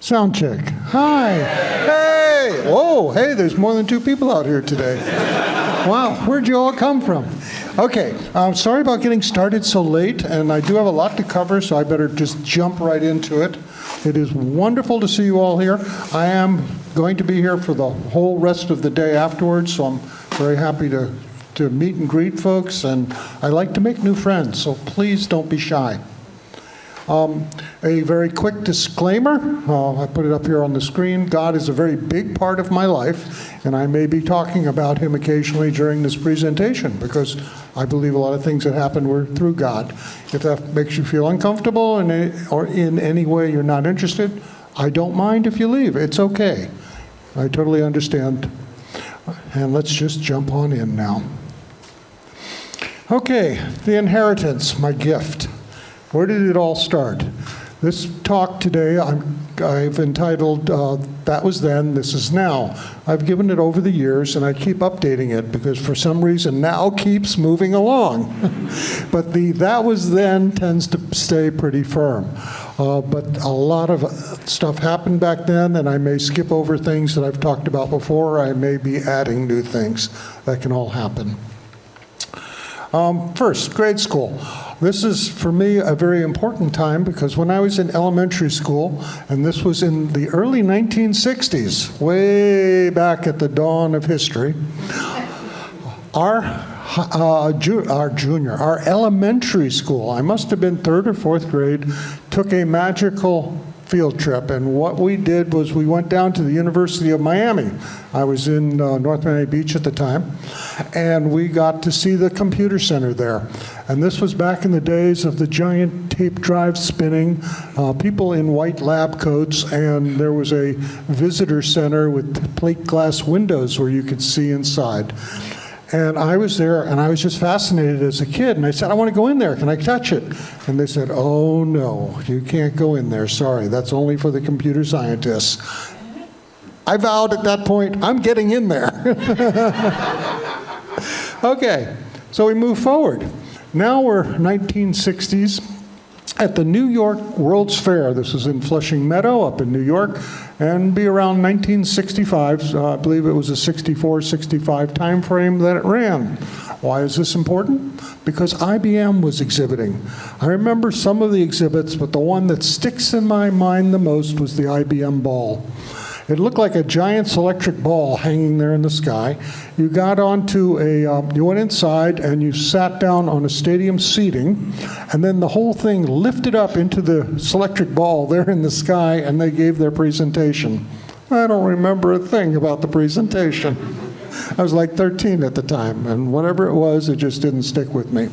Sound check. Hi. Hey. Whoa. Hey, there's more than 2 people out here today. Wow. Where'd you all come from? Okay. I'm sorry about getting started so late, and I do have a lot to cover, so I better just jump right into it. It is wonderful to see you all here. I am going to be here for the whole rest of the day afterwards, so I'm very happy to meet and greet folks, and I like to make new friends, so please don't be shy. A very quick disclaimer, I put it up here on the screen. God is a very big part of my life, and I may be talking about him occasionally during this presentation because I believe a lot of things that happened were through God. If that makes you feel uncomfortable or in any way you're not interested, I don't mind if you leave. It's okay. I totally understand. And let's just jump on in now. Okay, the inheritance, my gift. Where did it all start? This talk today I've entitled, That Was Then, This Is Now. I've given it over the years, and I keep updating it because for some reason now keeps moving along. But the That Was Then tends to stay pretty firm. But a lot of stuff happened back then, and I may skip over things that I've talked about before, or I may be adding new things. That can all happen. First, grade school. This is, for me, a very important time because when I was in elementary school, and this was in the early 1960s, way back at the dawn of history, our elementary school, I must have been 3rd or 4th grade, took a magical field trip, and what we did was we went down to the University of Miami. I was in North Miami Beach at the time, and we got to see the computer center there. And this was back in the days of the giant tape drive spinning, people in white lab coats, and there was a visitor center with plate glass windows where you could see inside. And I was there, and I was just fascinated as a kid. And I said, I want to go in there. Can I touch it? And they said, oh, no, you can't go in there. Sorry, that's only for the computer scientists. I vowed at that point, I'm getting in there. Okay, so we move forward. Now we're 1960s. At the New York World's Fair, this is in Flushing Meadow up in New York, and be around 1965, I believe it was a 64-65 time frame that it ran. Why is this important? Because IBM was exhibiting. I remember some of the exhibits, but the one that sticks in my mind the most was the IBM ball. It looked like a giant electric ball hanging there in the sky. You got onto you went inside and you sat down on a stadium seating, and then the whole thing lifted up into the electric ball there in the sky, and they gave their presentation. I don't remember a thing about the presentation. I was like 13 at the time, and whatever it was, it just didn't stick with me.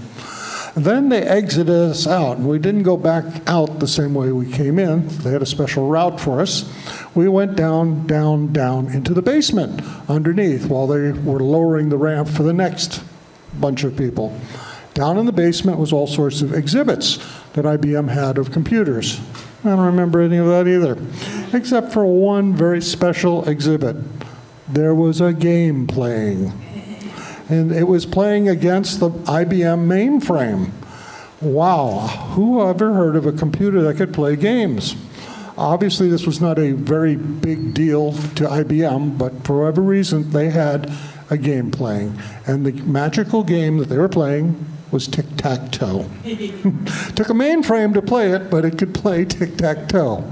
Then they exited us out, and we didn't go back out the same way we came in. They had a special route for us. We went down, down, down into the basement underneath while they were lowering the ramp for the next bunch of people. Down in the basement was all sorts of exhibits that IBM had of computers. I don't remember any of that either, except for one very special exhibit. There was a game playing. And it was playing against the IBM mainframe. Wow, who ever heard of a computer that could play games? Obviously, this was not a very big deal to IBM, but for whatever reason, they had a game playing. And the magical game that they were playing was tic-tac-toe. Took a mainframe to play it, but it could play tic-tac-toe.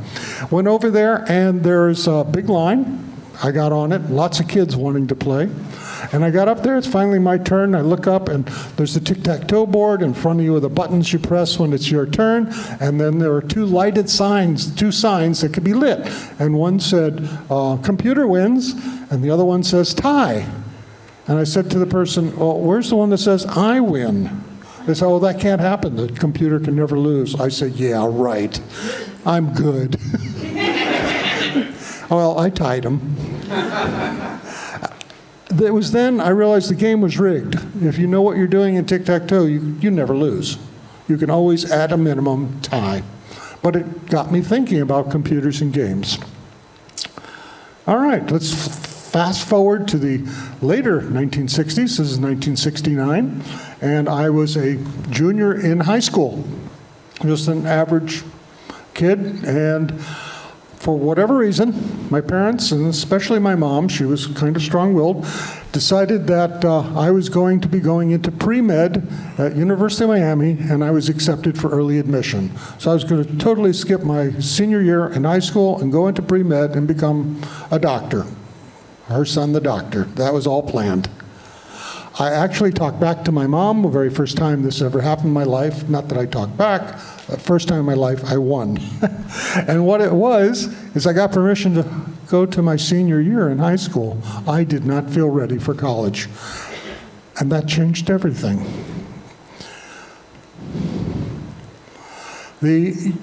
Went over there, and there's a big line. I got on it, lots of kids wanting to play. And I got up there, it's finally my turn. I look up, and there's the tic-tac-toe board in front of you with the buttons you press when it's your turn. And then there are two signs that could be lit. And one said, computer wins, and the other one says tie. And I said to the person, oh, where's the one that says I win? They said, oh, that can't happen. The computer can never lose. I said, yeah, right. I'm good. Well, I tied him. It was then I realized the game was rigged. If you know what you're doing in tic-tac-toe, you never lose. You can always, at a minimum, tie. But it got me thinking about computers and games. All right, let's fast forward to the later 1960s. This is 1969, and I was a junior in high school. Just an average kid, and for whatever reason, my parents, and especially my mom, she was kind of strong-willed, decided that I was going to be going into pre-med at University of Miami, and I was accepted for early admission. So I was going to totally skip my senior year in high school and go into pre-med and become a doctor. Her son, the doctor. That was all planned. I actually talked back to my mom the very first time this ever happened in my life. Not that I talked back. The first time in my life, I won. And what it was is I got permission to go to my senior year in high school. I did not feel ready for college. And that changed everything. The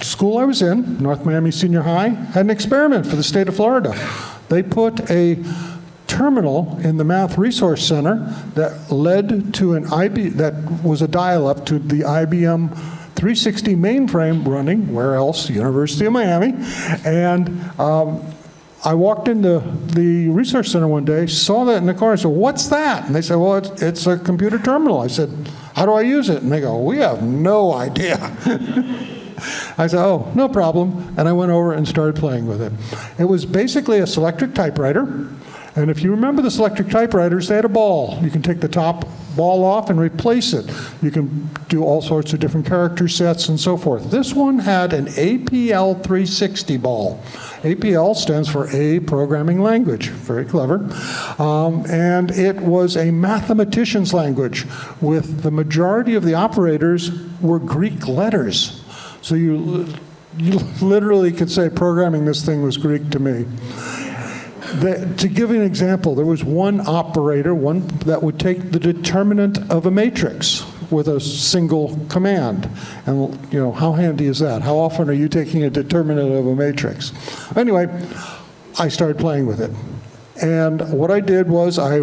school I was in, North Miami Senior High, had an experiment for the state of Florida. They put a terminal in the Math Resource Center that led to that was a dial-up to the IBM 360 mainframe running, where else? University of Miami. And I walked into the resource center one day, saw that in the car, I said, "What's that?" And they said, "Well, it's a computer terminal." I said, "How do I use it?" And they go, "We have no idea." I said, "Oh, no problem." And I went over and started playing with it. It was basically a Selectric typewriter. And if you remember the Selectric typewriters, they had a ball. You can take the top ball off and replace it. You can do all sorts of different character sets and so forth. This one had an APL 360 ball. APL stands for A Programming Language. Very clever. And it was a mathematician's language with the majority of the operators were Greek letters. So you literally could say programming this thing was Greek to me. To give you an example, there was one operator, one that would take the determinant of a matrix with a single command. And you know, how handy is that? How often are you taking a determinant of a matrix? Anyway, I started playing with it. And what I did was I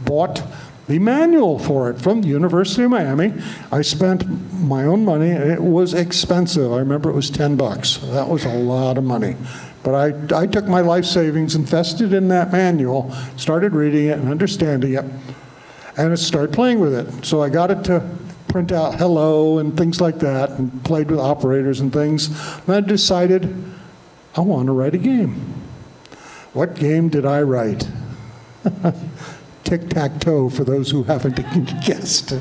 bought the manual for it from the University of Miami. I spent my own money, and it was expensive. I remember it was $10. That was a lot of money. But I took my life savings, invested in that manual, started reading it and understanding it, and I started playing with it. So I got it to print out hello and things like that, and played with operators and things. And I decided I want to write a game. What game did I write? Tic-tac-toe, for those who haven't guessed.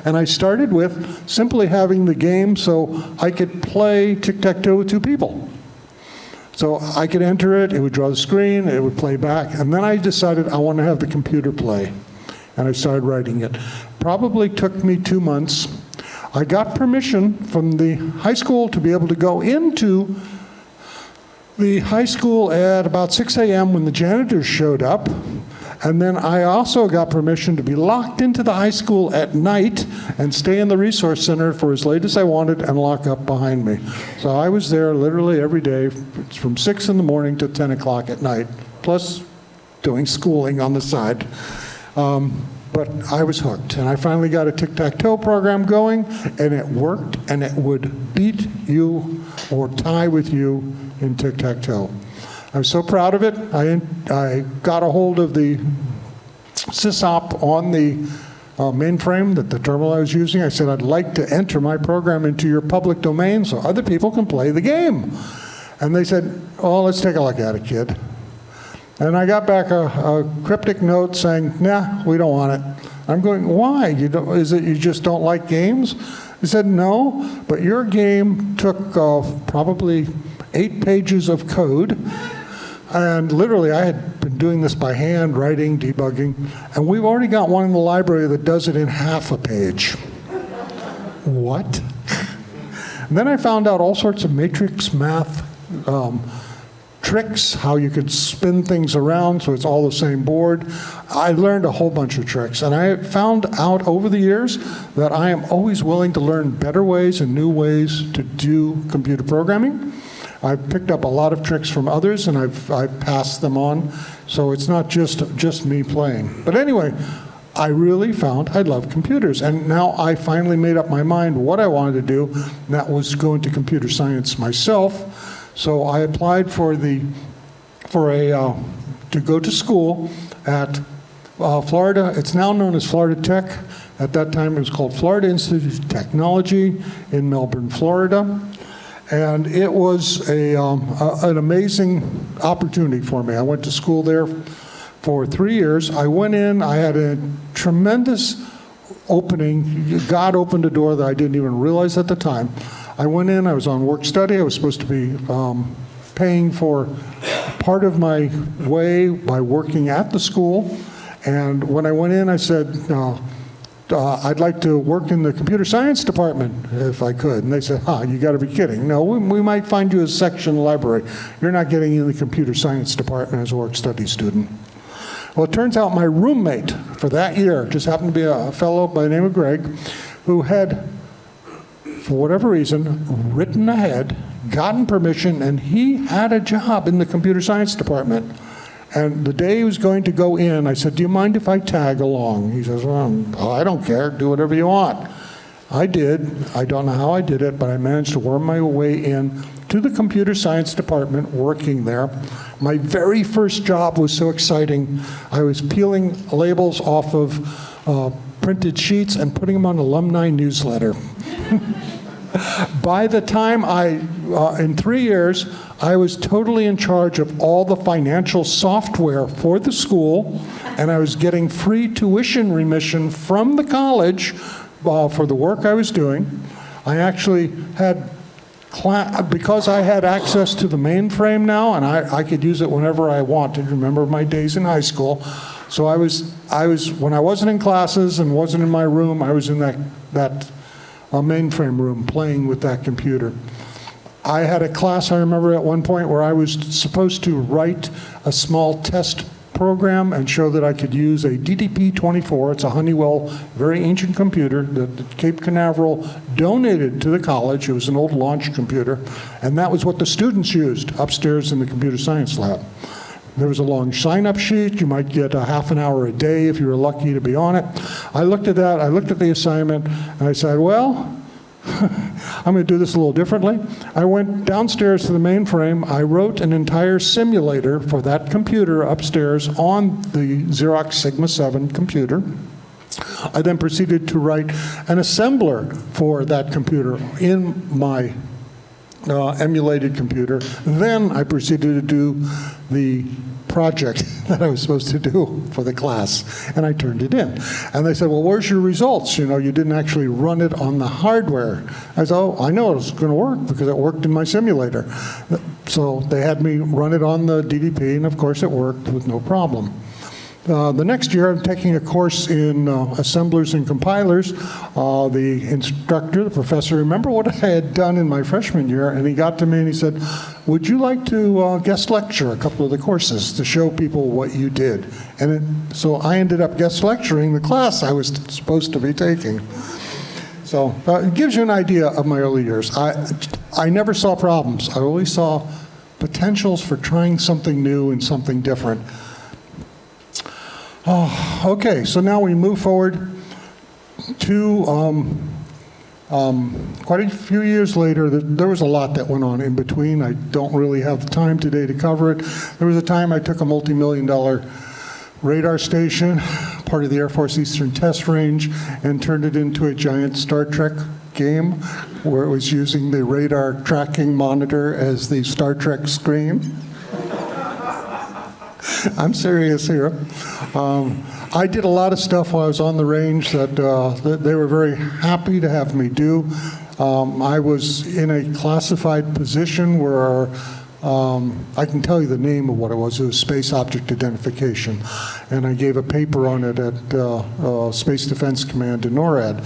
And I started with simply having the game so I could play tic-tac-toe with two people. So I could enter it, it would draw the screen, it would play back, and then I decided I want to have the computer play. And I started writing it. Probably took me 2 months. I got permission from the high school to be able to go into the high school at about 6 a.m. when the janitors showed up. And then I also got permission to be locked into the high school at night and stay in the resource center for as late as I wanted and lock up behind me. So I was there literally every day from 6 in the morning to 10 o'clock at night, plus doing schooling on the side. But I was hooked, and I finally got a tic-tac-toe program going, and it worked, and it would beat you or tie with you in tic-tac-toe. I was so proud of it. I got a hold of the sysop on the mainframe, that the terminal I was using. I said, I'd like to enter my program into your public domain so other people can play the game. And they said, oh, let's take a look at it, kid. And I got back a cryptic note saying, nah, we don't want it. I'm going, why? Is it you just don't like games? They said, no, but your game took probably 8 pages of code. And literally, I had been doing this by hand, writing, debugging, and we've already got one in the library that does it in half a page. What? And then I found out all sorts of matrix math tricks, how you could spin things around so it's all the same board. I learned a whole bunch of tricks, and I found out over the years that I am always willing to learn better ways and new ways to do computer programming. I've picked up a lot of tricks from others, and I've passed them on, so it's not just me playing. But anyway, I really found I love computers, and now I finally made up my mind what I wanted to do, and that was go into computer science myself. So I applied to go to school at Florida. It's now known as Florida Tech. At that time, it was called Florida Institute of Technology in Melbourne, Florida. And it was an amazing opportunity for me. I went to school there for 3 years. I went in, I had a tremendous opening. God opened a door that I didn't even realize at the time. I went in, I was on work study. I was supposed to be paying for part of my way by working at the school. And when I went in, I said, I'd like to work in the computer science department if I could. And they said, you got to be kidding. No, we might find you a section library. You're not getting in the computer science department as a work study student. Well, it turns out my roommate for that year just happened to be a fellow by the name of Greg, who had, for whatever reason, written ahead, gotten permission, and he had a job in the computer science department. And the day he was going to go in, I said, do you mind if I tag along? He says, well, I don't care. Do whatever you want. I did. I don't know how I did it, but I managed to worm my way in to the computer science department, working there. My very first job was so exciting. I was peeling labels off of printed sheets and putting them on an alumni newsletter. By the time in 3 years, I was totally in charge of all the financial software for the school, and I was getting free tuition remission from the college for the work I was doing. I actually had, because I had access to the mainframe now, and I could use it whenever I wanted. Remember my days in high school. So I was when I wasn't in classes and wasn't in my room, I was in that mainframe room playing with that computer. I had a class, I remember at one point, where I was supposed to write a small test program and show that I could use a DDP-24. It's a Honeywell, very ancient computer that Cape Canaveral donated to the college. It was an old launch computer, and that was what the students used upstairs in the computer science lab. There was a long sign-up sheet. You might get a half an hour a day if you were lucky to be on it. I looked at that, I looked at the assignment, and I said, well, I'm going to do this a little differently. I went downstairs to the mainframe. I wrote an entire simulator for that computer upstairs on the Xerox Sigma 7 computer. I then proceeded to write an assembler for that computer in my emulated computer. Then I proceeded to do the project that I was supposed to do for the class, and I turned it in. And they said, well, where's your results? You didn't actually run it on the hardware. I said, oh, I know it was going to work because it worked in my simulator. So they had me run it on the DDP, and of course it worked with no problem. The next year, I'm taking a course in assemblers and compilers. The instructor, the professor, remember what I had done in my freshman year, and he got to me and he said, would you like to guest lecture a couple of the courses to show people what you did? And so I ended up guest lecturing the class I was supposed to be taking. So it gives you an idea of my early years. I never saw problems. I always saw potentials for trying something new and something different. Oh, okay, so now we move forward to quite a few years later. There was a lot that went on in between. I don't really have time today to cover it. There was a time I took a multi-million-dollar radar station, part of the Air Force Eastern Test Range, and turned it into a giant Star Trek game where it was using the radar tracking monitor as the Star Trek screen. I'm serious here. I did a lot of stuff while I was on the range that they were very happy to have me do. I was in a classified position where I can tell you the name of what it was. It was Space Object Identification. And I gave a paper on it at Space Defense Command in NORAD.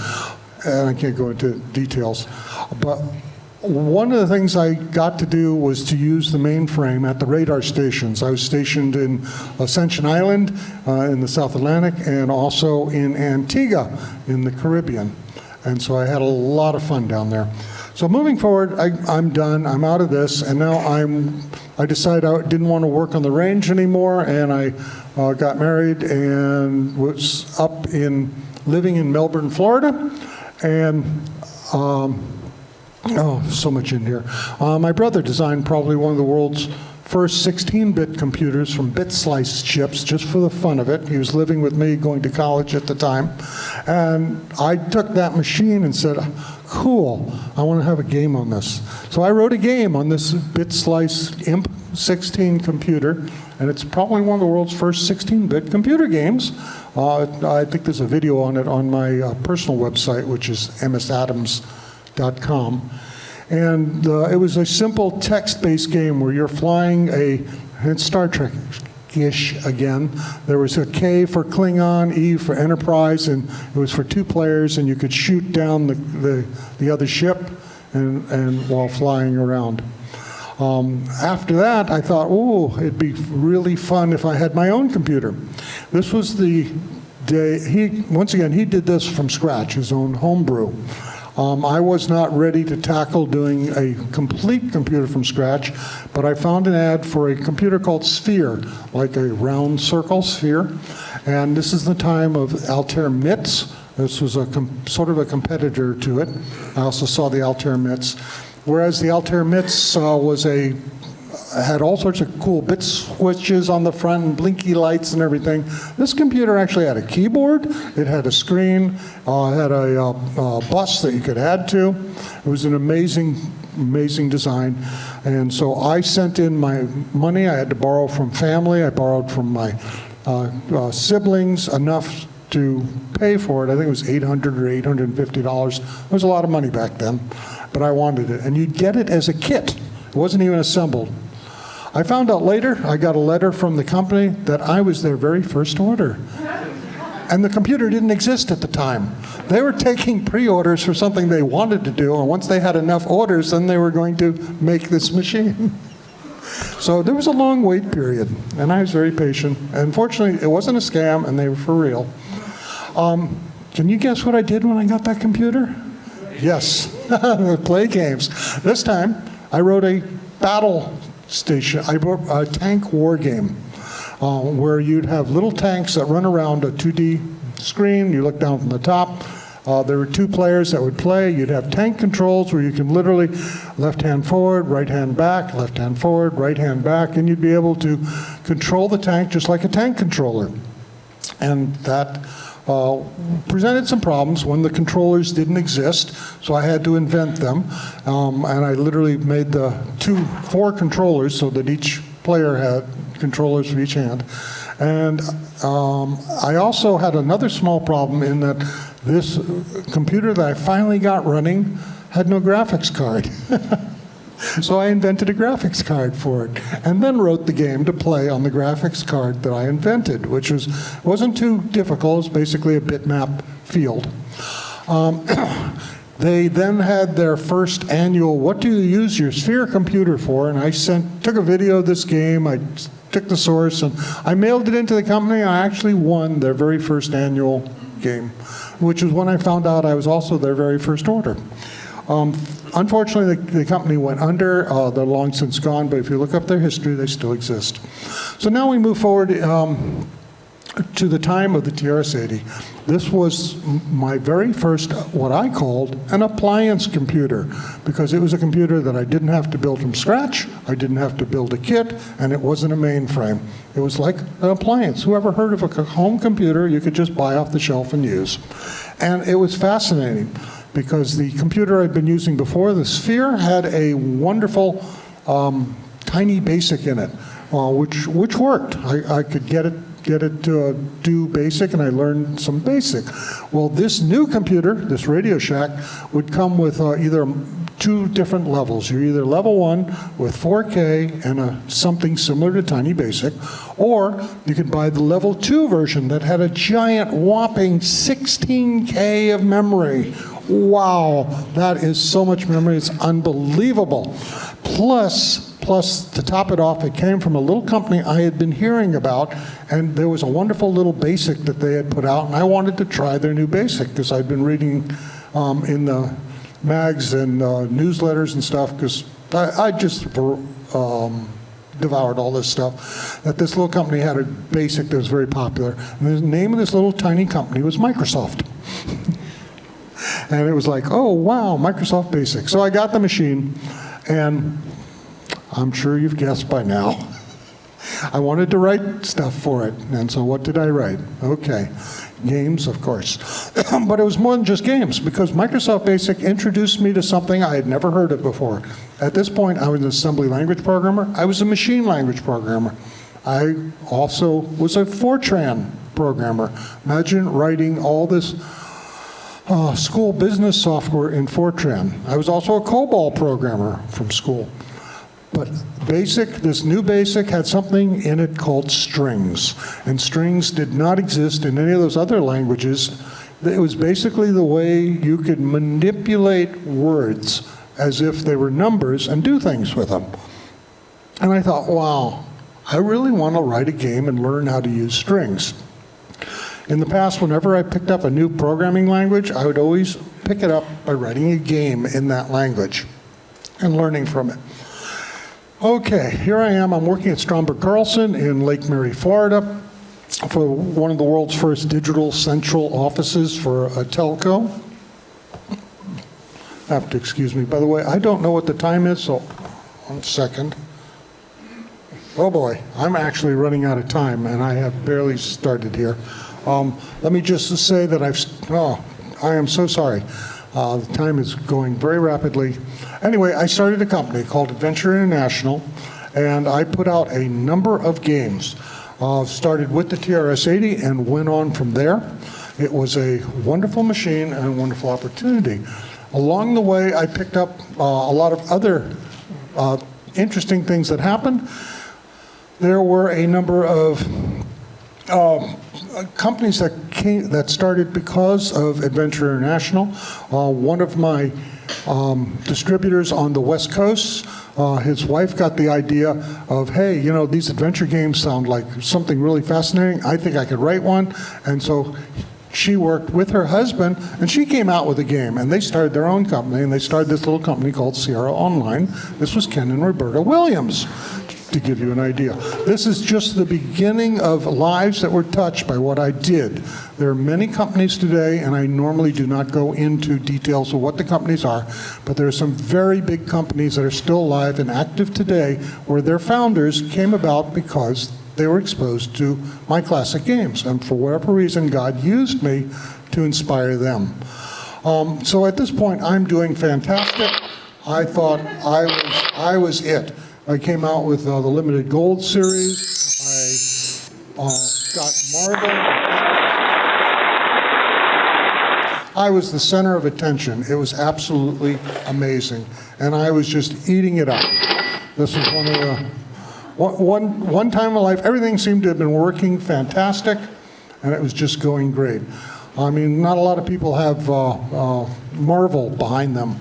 And I can't go into details. But one of the things I got to do was to use the mainframe at the radar stations. I was stationed in Ascension Island in the South Atlantic and also in Antigua in the Caribbean. And so I had a lot of fun down there. So moving forward, I'm done. I'm out of this. And now I decided I didn't want to work on the range anymore. And I got married and was living in Melbourne, Florida. And oh, so much in here. My brother designed probably one of the world's first 16-bit computers from bit slice chips just for the fun of it. He was living with me, going to college at the time. And I took that machine and said, cool, I want to have a game on this. So I wrote a game on this bit slice IMP 16 computer, and it's probably one of the world's first 16-bit computer games. I think there's a video on it on my personal website, which is msadams.com. And it was a simple text-based game where you're flying it's Star Trek-ish again. There was a K for Klingon, E for Enterprise, and it was for 2 players, and you could shoot down the other ship and while flying around. After that, I thought, oh, it'd be really fun if I had my own computer. This was the day, he did this from scratch, his own homebrew. I was not ready to tackle doing a complete computer from scratch, but I found an ad for a computer called Sphere, like a round circle sphere. And this is the time of Altair MITs. This was sort of a competitor to it. I also saw the Altair MITs. Whereas the Altair MITs had all sorts of cool bit switches on the front and blinky lights and everything. This computer actually had a keyboard, it had a screen, it had a bus that you could add to. It was an amazing, amazing design. And so I sent in my money. I had to borrow from family. I borrowed from my siblings enough to pay for it. I think it was $800 or $850. It was a lot of money back then, but I wanted it. And you'd get it as a kit. It wasn't even assembled. I found out later, I got a letter from the company that I was their very first order. And the computer didn't exist at the time. They were taking pre-orders for something they wanted to do, and once they had enough orders, then they were going to make this machine. So there was a long wait period, and I was very patient. And fortunately, it wasn't a scam, and they were for real. Can you guess what I did when I got that computer? Yes, play games. This time, I wrote a battle station. I wrote a tank war game where you'd have little tanks that run around a 2D screen. You look down from the top. There were 2 players that would play. You'd have tank controls where you can literally left hand forward, right hand back, left hand forward, right hand back, and you'd be able to control the tank just like a tank controller. And that presented some problems when the controllers didn't exist, so I had to invent them. And I literally made the 4 controllers so that each player had controllers for each hand. And I also had another small problem in that this computer that I finally got running had no graphics card. So I invented a graphics card for it, and then wrote the game to play on the graphics card that I invented, which wasn't too difficult. It was basically a bitmap field. They then had their first annual, what do you use your Sphere computer for? And I took a video of this game, I took the source, and I mailed it into the company. I actually won their very first annual game, which was when I found out I was also their very first order. Unfortunately, the company went under. They're long since gone, but if you look up their history, they still exist. So now we move forward to the time of the TRS-80. This was my very first, what I called, an appliance computer, because it was a computer that I didn't have to build from scratch, I didn't have to build a kit, and it wasn't a mainframe. It was like an appliance. Whoever heard of a home computer you could just buy off the shelf and use? And it was fascinating, because the computer I'd been using before, the Sphere, had a wonderful tiny BASIC in it, which worked. I could get it to do BASIC, and I learned some BASIC. Well, this new computer, this Radio Shack, would come with either 2 different levels. You're either level 1 with 4K and something similar to Tiny Basic, or you could buy the level 2 version that had a giant whopping 16K of memory. Wow, that is so much memory, it's unbelievable. Plus, to top it off, it came from a little company I had been hearing about, and there was a wonderful little BASIC that they had put out, and I wanted to try their new BASIC, because I'd been reading in the mags and newsletters and stuff, because I just devoured all this stuff, that this little company had a BASIC that was very popular. And the name of this little tiny company was Microsoft. And it was like, oh, wow, Microsoft BASIC. So I got the machine, and I'm sure you've guessed by now. I wanted to write stuff for it, and so what did I write? Okay, games, of course. But it was more than just games, because Microsoft Basic introduced me to something I had never heard of before. At this point, I was an assembly language programmer. I was a machine language programmer. I also was a Fortran programmer. Imagine writing all this school business software in Fortran. I was also a COBOL programmer from school. But Basic, this new Basic, had something in it called strings. And strings did not exist in any of those other languages. It was basically the way you could manipulate words as if they were numbers and do things with them. And I thought, wow, I really want to write a game and learn how to use strings. In the past, whenever I picked up a new programming language, I would always pick it up by writing a game in that language and learning from it. Okay, here I am. I'm working at Stromberg Carlson in Lake Mary, Florida, for one of the world's first digital central offices for a telco. Have to excuse me. By the way, I don't know what the time is, so 1 second. Oh boy, I'm actually running out of time, and I have barely started here. Let me just say that I am so sorry. The time is going very rapidly. Anyway, I started a company called Adventure International, and I put out a number of games. Started with the TRS-80 and went on from there. It was a wonderful machine and a wonderful opportunity. Along the way, I picked up a lot of other interesting things that happened. There were a number of companies that started because of Adventure International. One of my distributors on the West Coast, his wife got the idea of, hey, you know, these adventure games sound like something really fascinating. I think I could write one. And so she worked with her husband, and she came out with a game, and they started their own company, and they started this little company called Sierra Online. This was Ken and Roberta Williams, to give you an idea. This is just the beginning of lives that were touched by what I did. There are many companies today, and I normally do not go into details of what the companies are, but there are some very big companies that are still alive and active today where their founders came about because they were exposed to my classic games, and for whatever reason, God used me to inspire them. So at this point, I'm doing fantastic. I thought I was it. I came out with the Limited Gold series. I got Marvel. I was the center of attention. It was absolutely amazing, and I was just eating it up. This was one of the one time in my life, everything seemed to have been working fantastic, and it was just going great. I mean, not a lot of people have Marvel behind them.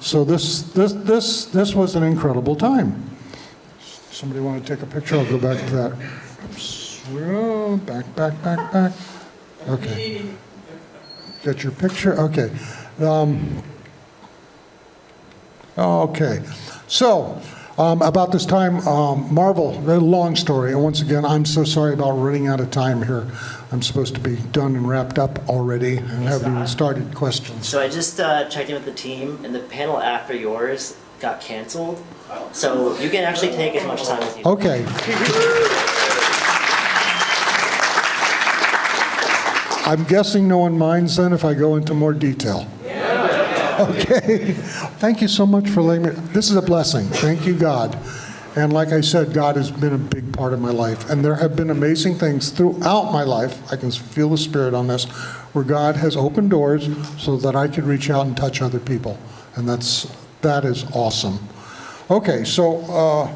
So this was an incredible time. Somebody want to take a picture? I'll go back to that. Oops. Back. Okay. Get your picture? Okay. Okay. So, about this time, Marvel, a long story. And once again, I'm so sorry about running out of time here. I'm supposed to be done and wrapped up already and haven't even started questions. So I just checked in with the team, and the panel after yours got canceled. So you can actually take as much time as you want. Okay. I'm guessing no one minds then if I go into more detail. Okay. Thank you so much for letting me. This is a blessing. Thank you, God. And like I said, God has been a big part of my life. And there have been amazing things throughout my life. I can feel the Spirit on this, where God has opened doors so that I could reach out and touch other people. And that is awesome. Okay, so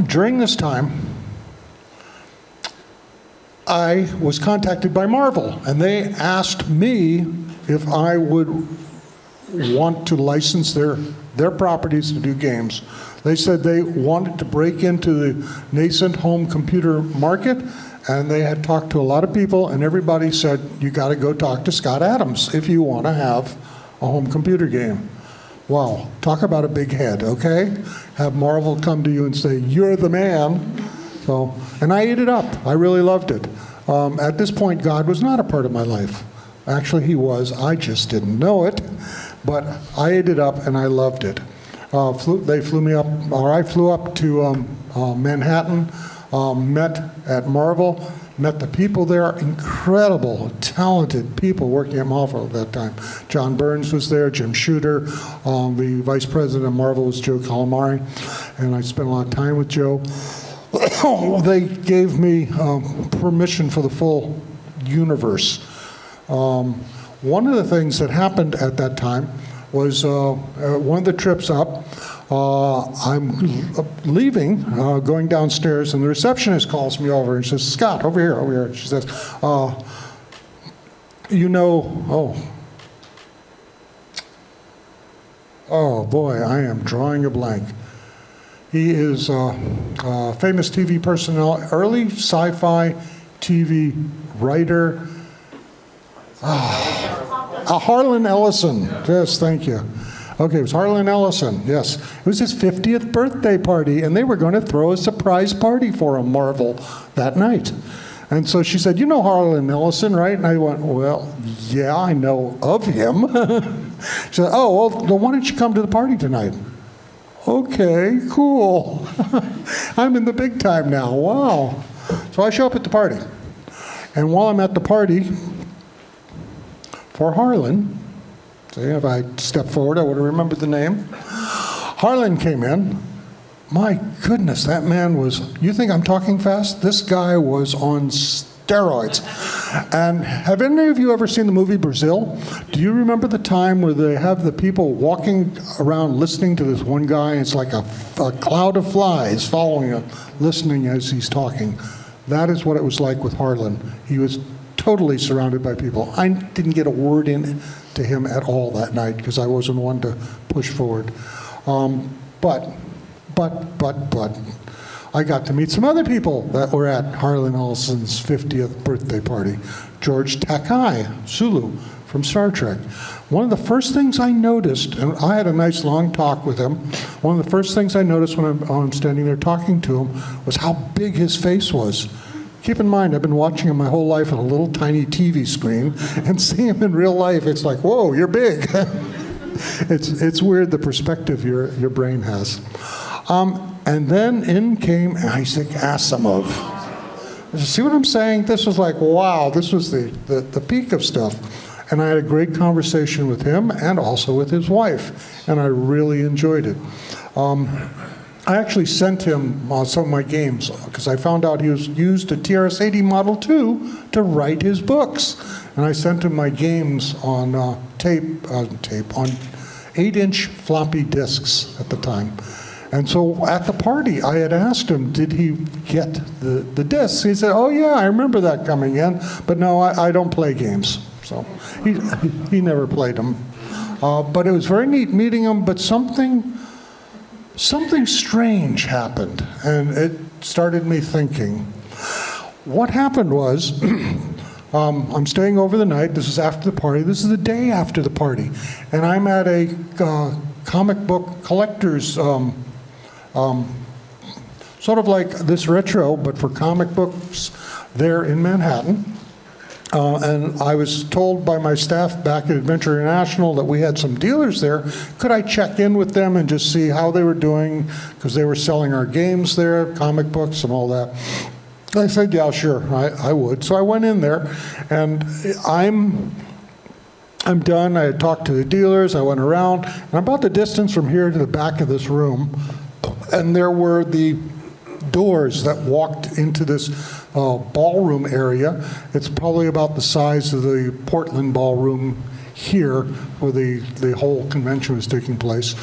during this time, I was contacted by Marvel, and they asked me if I would want to license their properties to do games. They said they wanted to break into the nascent home computer market, and they had talked to a lot of people, and everybody said, you got to go talk to Scott Adams if you want to have a home computer game. Wow, talk about a big head, okay? Have Marvel come to you and say, you're the man. So, and I ate it up. I really loved it. At this point, God was not a part of my life. Actually, he was. I just didn't know it. But I ate it up, and I loved it. They flew me up, or I flew up to Manhattan, met at Marvel, met the people there, incredible, talented people working at Marvel at that time. John Burns was there, Jim Shooter, the vice president of Marvel was Joe Calamari, and I spent a lot of time with Joe. They gave me permission for the full universe. One of the things that happened at that time was one of the trips up, I'm leaving, going downstairs, and the receptionist calls me over and says, "Scott, over here." She says, oh boy, I am drawing a blank. He is a famous TV personality, early sci-fi TV writer. Harlan Ellison. Yes, thank you. Okay, it was Harlan Ellison, yes. It was his 50th birthday party, and they were going to throw a surprise party for him, Marvel, that night. And so she said, "You know Harlan Ellison, right?" And I went, "Well, yeah, I know of him." She said, "Oh, well, why don't you come to the party tonight?" Okay, cool. I'm in the big time now, wow. So I show up at the party. And while I'm at the party, for Harlan, see, if I step forward, I would have remembered the name. Harlan came in. My goodness, that man was, you think I'm talking fast? This guy was on steroids. And have any of you ever seen the movie Brazil? Do you remember the time where they have the people walking around listening to this one guy? It's like a cloud of flies following him, listening as he's talking. That is what it was like with Harlan. He was totally surrounded by people. I didn't get a word in to him at all that night because I wasn't one to push forward. But I got to meet some other people that were at Harlan Ellison's 50th birthday party. George Takei, Sulu from Star Trek. One of the first things I noticed, and I had a nice long talk with him, one of the first things I noticed when I'm standing there talking to him was how big his face was. Keep in mind, I've been watching him my whole life on a little tiny TV screen, and seeing him in real life, it's like, whoa, you're big. It's weird the perspective your brain has. And then in came Isaac Asimov. See what I'm saying? This was like, wow, this was the peak of stuff. And I had a great conversation with him and also with his wife, and I really enjoyed it. I actually sent him some of my games because I found out he used a TRS-80 Model 2 to write his books. And I sent him my games on tape, on 8-inch floppy disks at the time. And so at the party, I had asked him, did he get the discs? He said, "Oh yeah, I remember that coming in, but no, I don't play games." So he never played them. But it was very neat meeting him, but something strange happened, and it started me thinking. What happened was, I'm staying over the night. This is after the party. This is the day after the party. And I'm at a comic book collector's, sort of like this retro, but for comic books there in Manhattan. And I was told by my staff back at Adventure International that we had some dealers there. Could I check in with them and just see how they were doing? Because they were selling our games there, comic books and all that. I said, yeah, sure, I would. So I went in there, and I'm done. I had talked to the dealers. I went around, and about the distance from here to the back of this room, and there were the doors that walked into this ballroom area. It's probably about the size of the Portland ballroom here where the whole convention was taking place.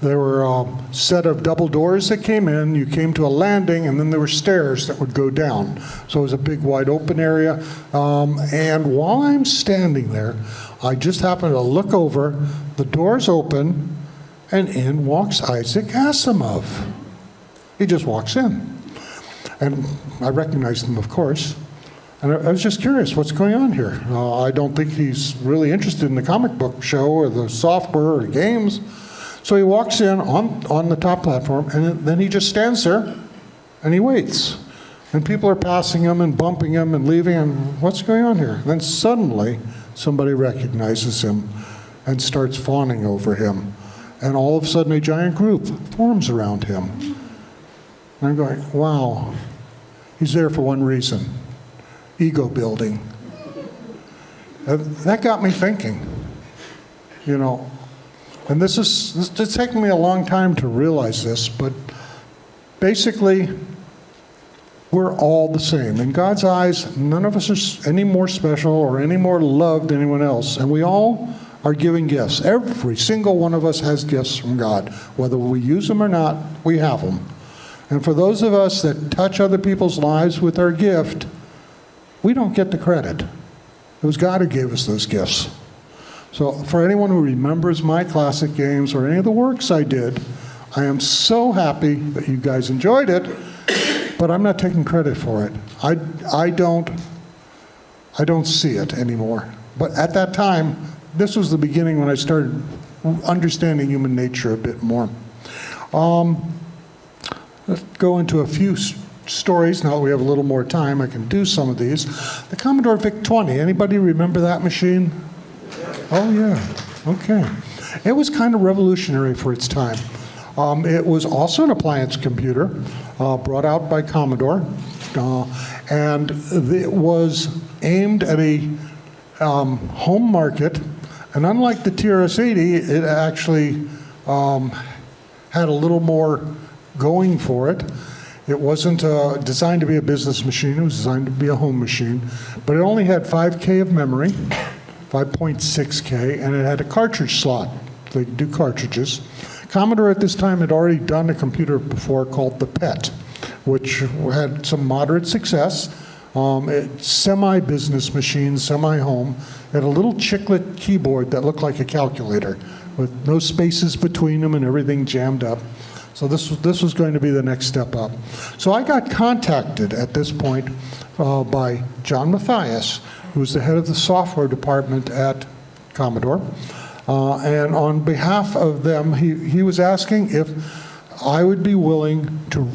There were a set of double doors that came in. You came to a landing, and then there were stairs that would go down. So it was a big wide open area. And while I'm standing there, I just happened to look over, the doors open, and in walks Isaac Asimov. He just walks in. And I recognized him, of course. And I was just curious, what's going on here? I don't think he's really interested in the comic book show or the software or games. So he walks in on the top platform, and then he just stands there, and he waits. And people are passing him and bumping him and leaving, and what's going on here? And then suddenly, somebody recognizes him and starts fawning over him. And all of a sudden, a giant group forms around him. And I'm going, wow, he's there for one reason, ego building. That got me thinking, you know. And it's taken me a long time to realize this, but basically, we're all the same. In God's eyes, none of us are any more special or any more loved than anyone else. And we all are giving gifts. Every single one of us has gifts from God. Whether we use them or not, we have them. And for those of us that touch other people's lives with our gift, we don't get the credit. It was God who gave us those gifts. So for anyone who remembers my classic games or any of the works I did, I am so happy that you guys enjoyed it, but I'm not taking credit for it. I don't see it anymore. But at that time, this was the beginning when I started understanding human nature a bit more. Let's go into a few stories. Now that we have a little more time, I can do some of these. The Commodore VIC-20, anybody remember that machine? Oh, yeah. Okay. It was kind of revolutionary for its time. It was also an appliance computer brought out by Commodore, and it was aimed at a home market. And unlike the TRS-80, it actually had a little more going for it. It wasn't designed to be a business machine. It was designed to be a home machine. But it only had 5K of memory, 5.6K, and it had a cartridge slot. They could do cartridges. Commodore at this time had already done a computer before called the PET, which had some moderate success. Semi-business machine, semi-home. It had a little chiclet keyboard that looked like a calculator with no spaces between them and everything jammed up. So this was going to be the next step up. So I got contacted at this point by John Mathias, who was the head of the software department at Commodore. And on behalf of them, he was asking if I would be willing to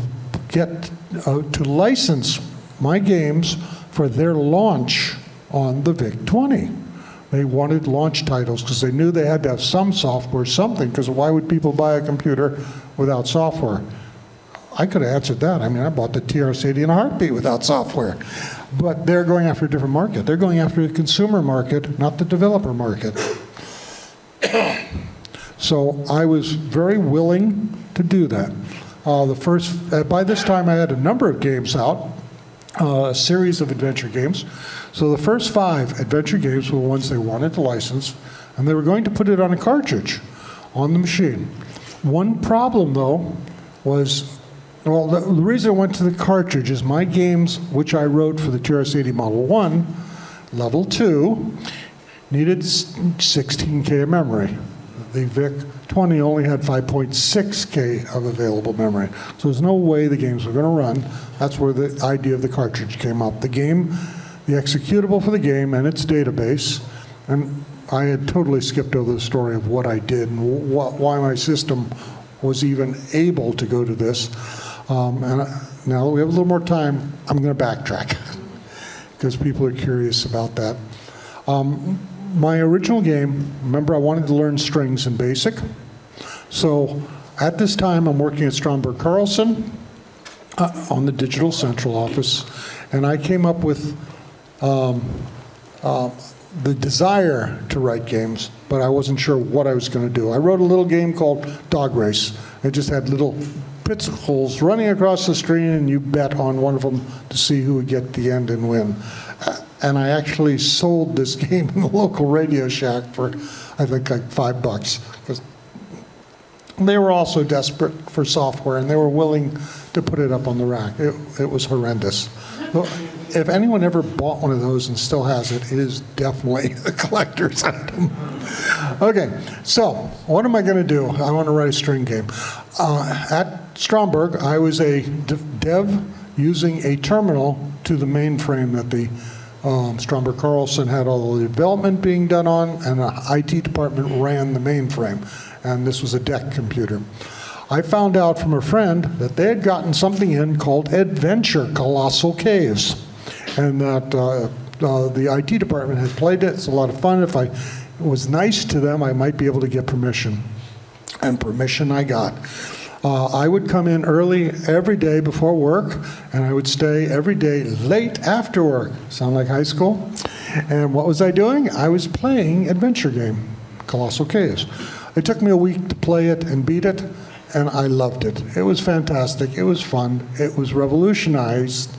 get to license my games for their launch on the VIC-20. They wanted launch titles because they knew they had to have some software, something, because why would people buy a computer without software? I could have answered that. I mean, I bought the TRS-80 in a heartbeat without software. But they're going after a different market. They're going after the consumer market, not the developer market. So I was very willing to do that. By this time, I had a number of games out, a series of adventure games. So the first 5 adventure games were ones they wanted to license, and they were going to put it on a cartridge on the machine. One problem, though, was, well, the reason I went to the cartridge is my games, which I wrote for the TRS-80 Model 1, Level 2, needed 16K of memory. The VIC-20 only had 5.6K of available memory. So there's no way the games were going to run. That's where the idea of the cartridge came up. The game, the executable for the game and its database, and I had totally skipped over the story of what I did and why my system was even able to go to this. And now that we have a little more time, I'm going to backtrack because people are curious about that. My original game, remember I wanted to learn strings in BASIC. So at this time, I'm working at Stromberg Carlson on the Digital Central Office, and I came up with the desire to write games, but I wasn't sure what I was going to do. I wrote a little game called Dog Race. It just had little pizzicles running across the screen, and you bet on one of them to see who would get the end and win. And I actually sold this game in the local Radio Shack for, I think, like $5, because they were also desperate for software, and they were willing to put it up on the rack. It was horrendous. If anyone ever bought one of those and still has it, it is definitely a collector's item. Okay, so what am I going to do? I want to write a string game. At Stromberg, I was a dev using a terminal to the mainframe that the Stromberg Carlson had all the development being done on, and the IT department ran the mainframe. And this was a DEC computer. I found out from a friend that they had gotten something in called Adventure Colossal Caves, and that the IT department had played it. It's a lot of fun. If I was nice to them, I might be able to get permission. and permission I got. I would come in early every day before work, and I would stay every day late after work. Sound like high school? And what was I doing? I was playing adventure game, Colossal Caves. It took me a week to play it and beat it, and I loved it. It was fantastic. It was fun. It was revolutionized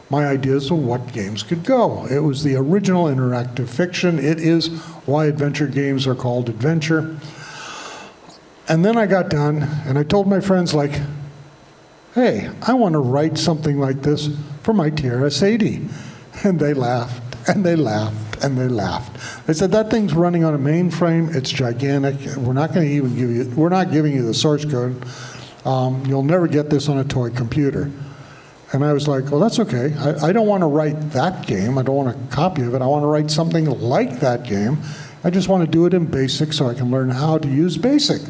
my ideas of what games could go. It was the original interactive fiction. It is why adventure games are called adventure. And then I got done, and I told my friends, like, hey, I want to write something like this for my TRS-80. And they laughed, and they laughed, and they laughed. They said, that thing's running on a mainframe. It's gigantic. We're not going to even give you, we're not giving you the source code. You'll never get this on a toy computer. And I was like, well, that's okay. I don't want to write that game. I don't want a copy of it. I want to write something like that game. I just want to do it in BASIC so I can learn how to use BASIC.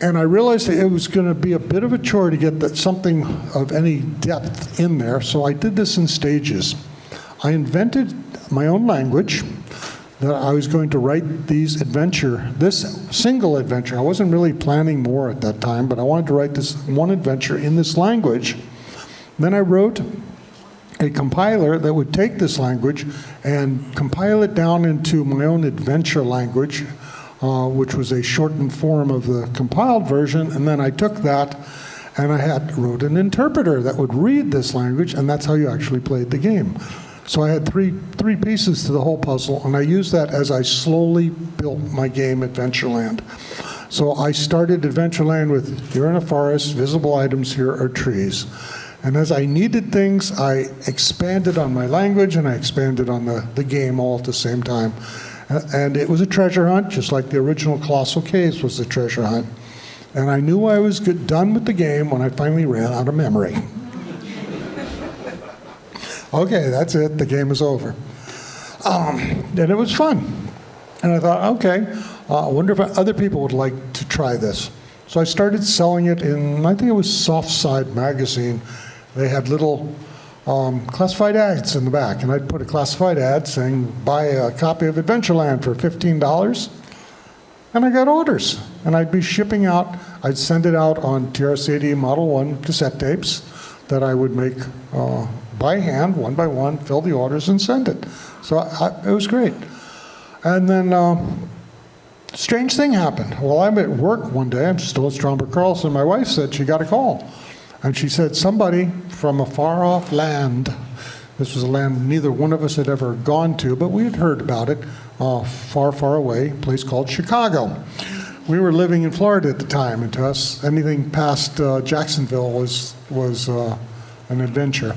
And I realized that it was going to be a bit of a chore to get that something of any depth in there, so I did this in stages. I invented my own language that I was going to write this single adventure. I wasn't really planning more at that time, but I wanted to write this one adventure in this language. Then I wrote a compiler that would take this language and compile it down into my own adventure language, which was a shortened form of the compiled version, and then I took that and I wrote an interpreter that would read this language, and that's how you actually played the game. So I had three pieces to the whole puzzle, and I used that as I slowly built my game Adventureland. So I started Adventureland with, you're in a forest, visible items here are trees. And as I needed things, I expanded on my language and I expanded on the game all at the same time. And it was a treasure hunt, just like the original Colossal Caves was a treasure hunt. And I knew I was done with the game when I finally ran out of memory. Okay, that's it, the game is over. And it was fun. And I thought, okay, I wonder if other people would like to try this. So I started selling it in, I think it was Soft Side magazine. They had little classified ads in the back, and I'd put a classified ad saying, buy a copy of Adventureland for $15. And I got orders. And I'd be shipping out, I'd send it out on TRS-80 Model 1 cassette tapes that I would make by hand, one by one, fill the orders and send it. So it was great. And then strange thing happened. Well, I'm at work one day, I'm still at Stromberg Carlson, my wife said she got a call. And she said, somebody from a far-off land, this was a land neither one of us had ever gone to, but we had heard about it, far, far away, a place called Chicago. We were living in Florida at the time, and to us, anything past Jacksonville was an adventure.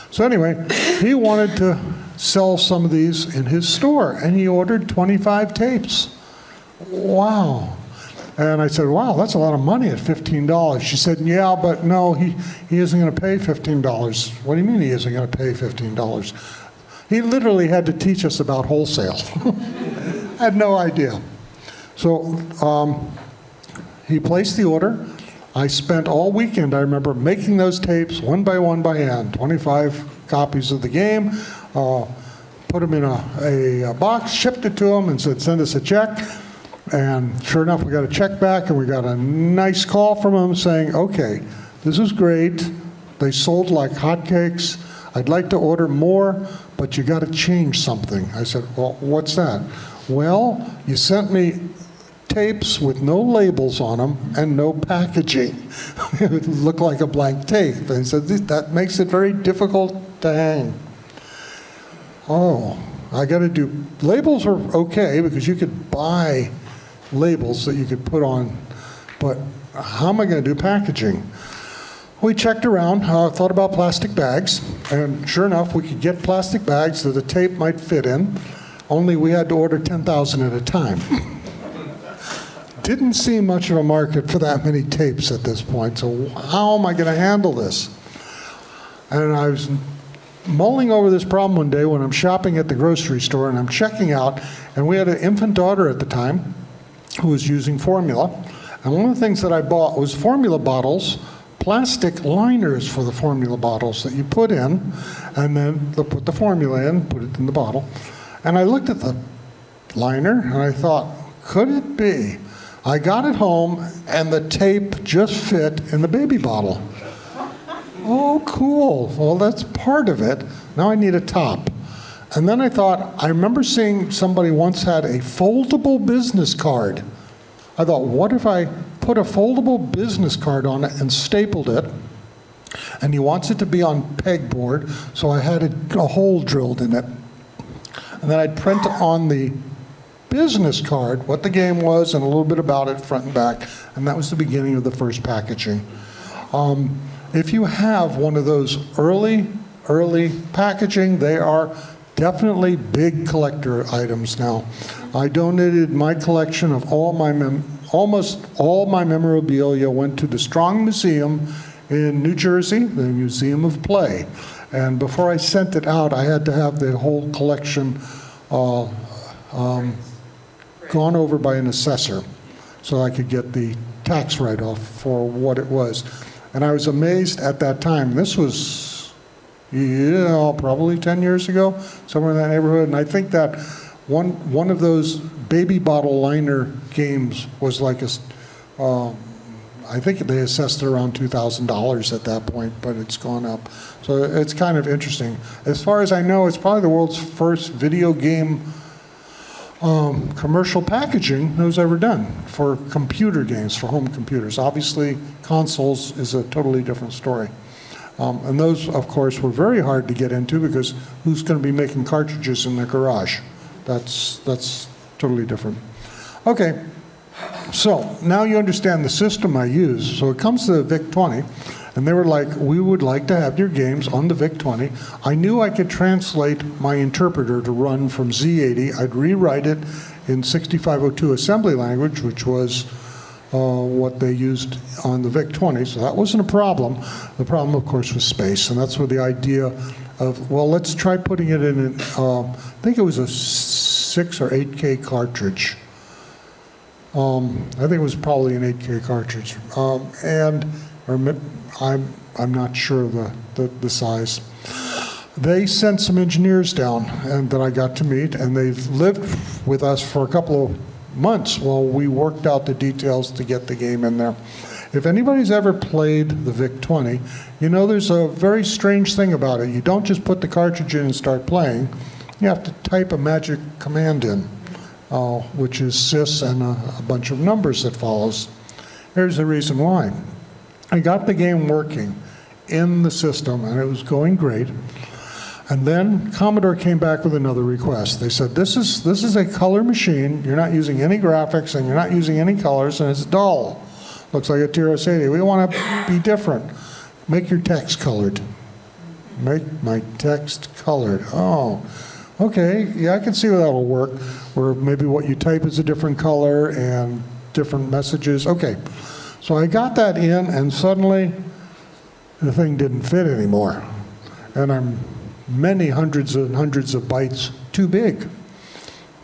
So anyway, he wanted to sell some of these in his store, and he ordered 25 tapes. Wow. And I said, wow, that's a lot of money at $15. She said, yeah, but no, he isn't going to pay $15. What do you mean he isn't going to pay $15? He literally had to teach us about wholesale. I had no idea. So he placed the order. I spent all weekend, I remember, making those tapes one by hand, 25 copies of the game, put them in a box, shipped it to him, and said, send us a check. And sure enough, we got a check back, and we got a nice call from him saying, okay, this is great. They sold like hotcakes. I'd like to order more, but you got to change something. I said, well, what's that? Well, you sent me tapes with no labels on them and no packaging. It would look like a blank tape. And he said, that makes it very difficult to hang. Oh, I got to do, labels are okay because you could buy labels that you could put on, but how am I going to do packaging? We checked around, thought about plastic bags, and sure enough, we could get plastic bags that the tape might fit in, only we had to order 10,000 at a time. Didn't see much of a market for that many tapes at this point, so how am I going to handle this? And I was mulling over this problem one day when I'm shopping at the grocery store and I'm checking out, and we had an infant daughter at the time who was using formula, and one of the things that I bought was formula bottles, plastic liners for the formula bottles that you put in, and then they'll put the formula in, put it in the bottle. And I looked at the liner and I thought, could it be I got it home, and the tape just fit in the baby bottle. Oh, cool. Well, that's part of it. Now I need a top. And then I thought, I remember seeing somebody once had a foldable business card. I thought, what if I put a foldable business card on it and stapled it? And he wants it to be on pegboard, so I had a hole drilled in it. And then I'd print on the business card what the game was and a little bit about it front and back. And that was the beginning of the first packaging. If you have one of those early packaging, they are definitely big collector items now. I donated my collection of almost all my memorabilia went to the Strong Museum in New Jersey, the Museum of Play. And before I sent it out, I had to have the whole collection gone over by an assessor so I could get the tax write-off for what it was. And I was amazed at that time. This was, probably 10 years ago, somewhere in that neighborhood. And I think that one of those baby bottle liner games was like I think they assessed it around $2,000 at that point, but it's gone up. So it's kind of interesting. As far as I know, it's probably the world's first video game commercial packaging that was ever done for computer games, for home computers. Obviously, consoles is a totally different story. And those, of course, were very hard to get into because who's going to be making cartridges in their garage? That's totally different. Okay. So now you understand the system I use. So it comes to the VIC-20, and they were like, we would like to have your games on the VIC-20. I knew I could translate my interpreter to run from Z80. I'd rewrite it in 6502 assembly language, which was what they used on the VIC-20. So that wasn't a problem. The problem, of course, was space, and that's where the idea of, well, let's try putting it in, I think it was a 6 or 8K cartridge. I think it was probably an 8K cartridge, I'm not sure the size. They sent some engineers down and that I got to meet, and they lived with us for a couple of months while we worked out the details to get the game in there. If anybody's ever played the VIC-20, you know there's a very strange thing about it. You don't just put the cartridge in and start playing. You have to type a magic command in. Which is sys and a bunch of numbers that follows. Here's the reason why. I got the game working in the system, and it was going great. And then Commodore came back with another request. They said, this is a color machine. You're not using any graphics, and you're not using any colors, and it's dull. Looks like a TRS-80. We want to be different. Make your text colored. Make my text colored. Oh. Okay, yeah, I can see where that'll work, where maybe what you type is a different color and different messages. Okay, so I got that in, and suddenly the thing didn't fit anymore. And I'm many hundreds and hundreds of bytes too big.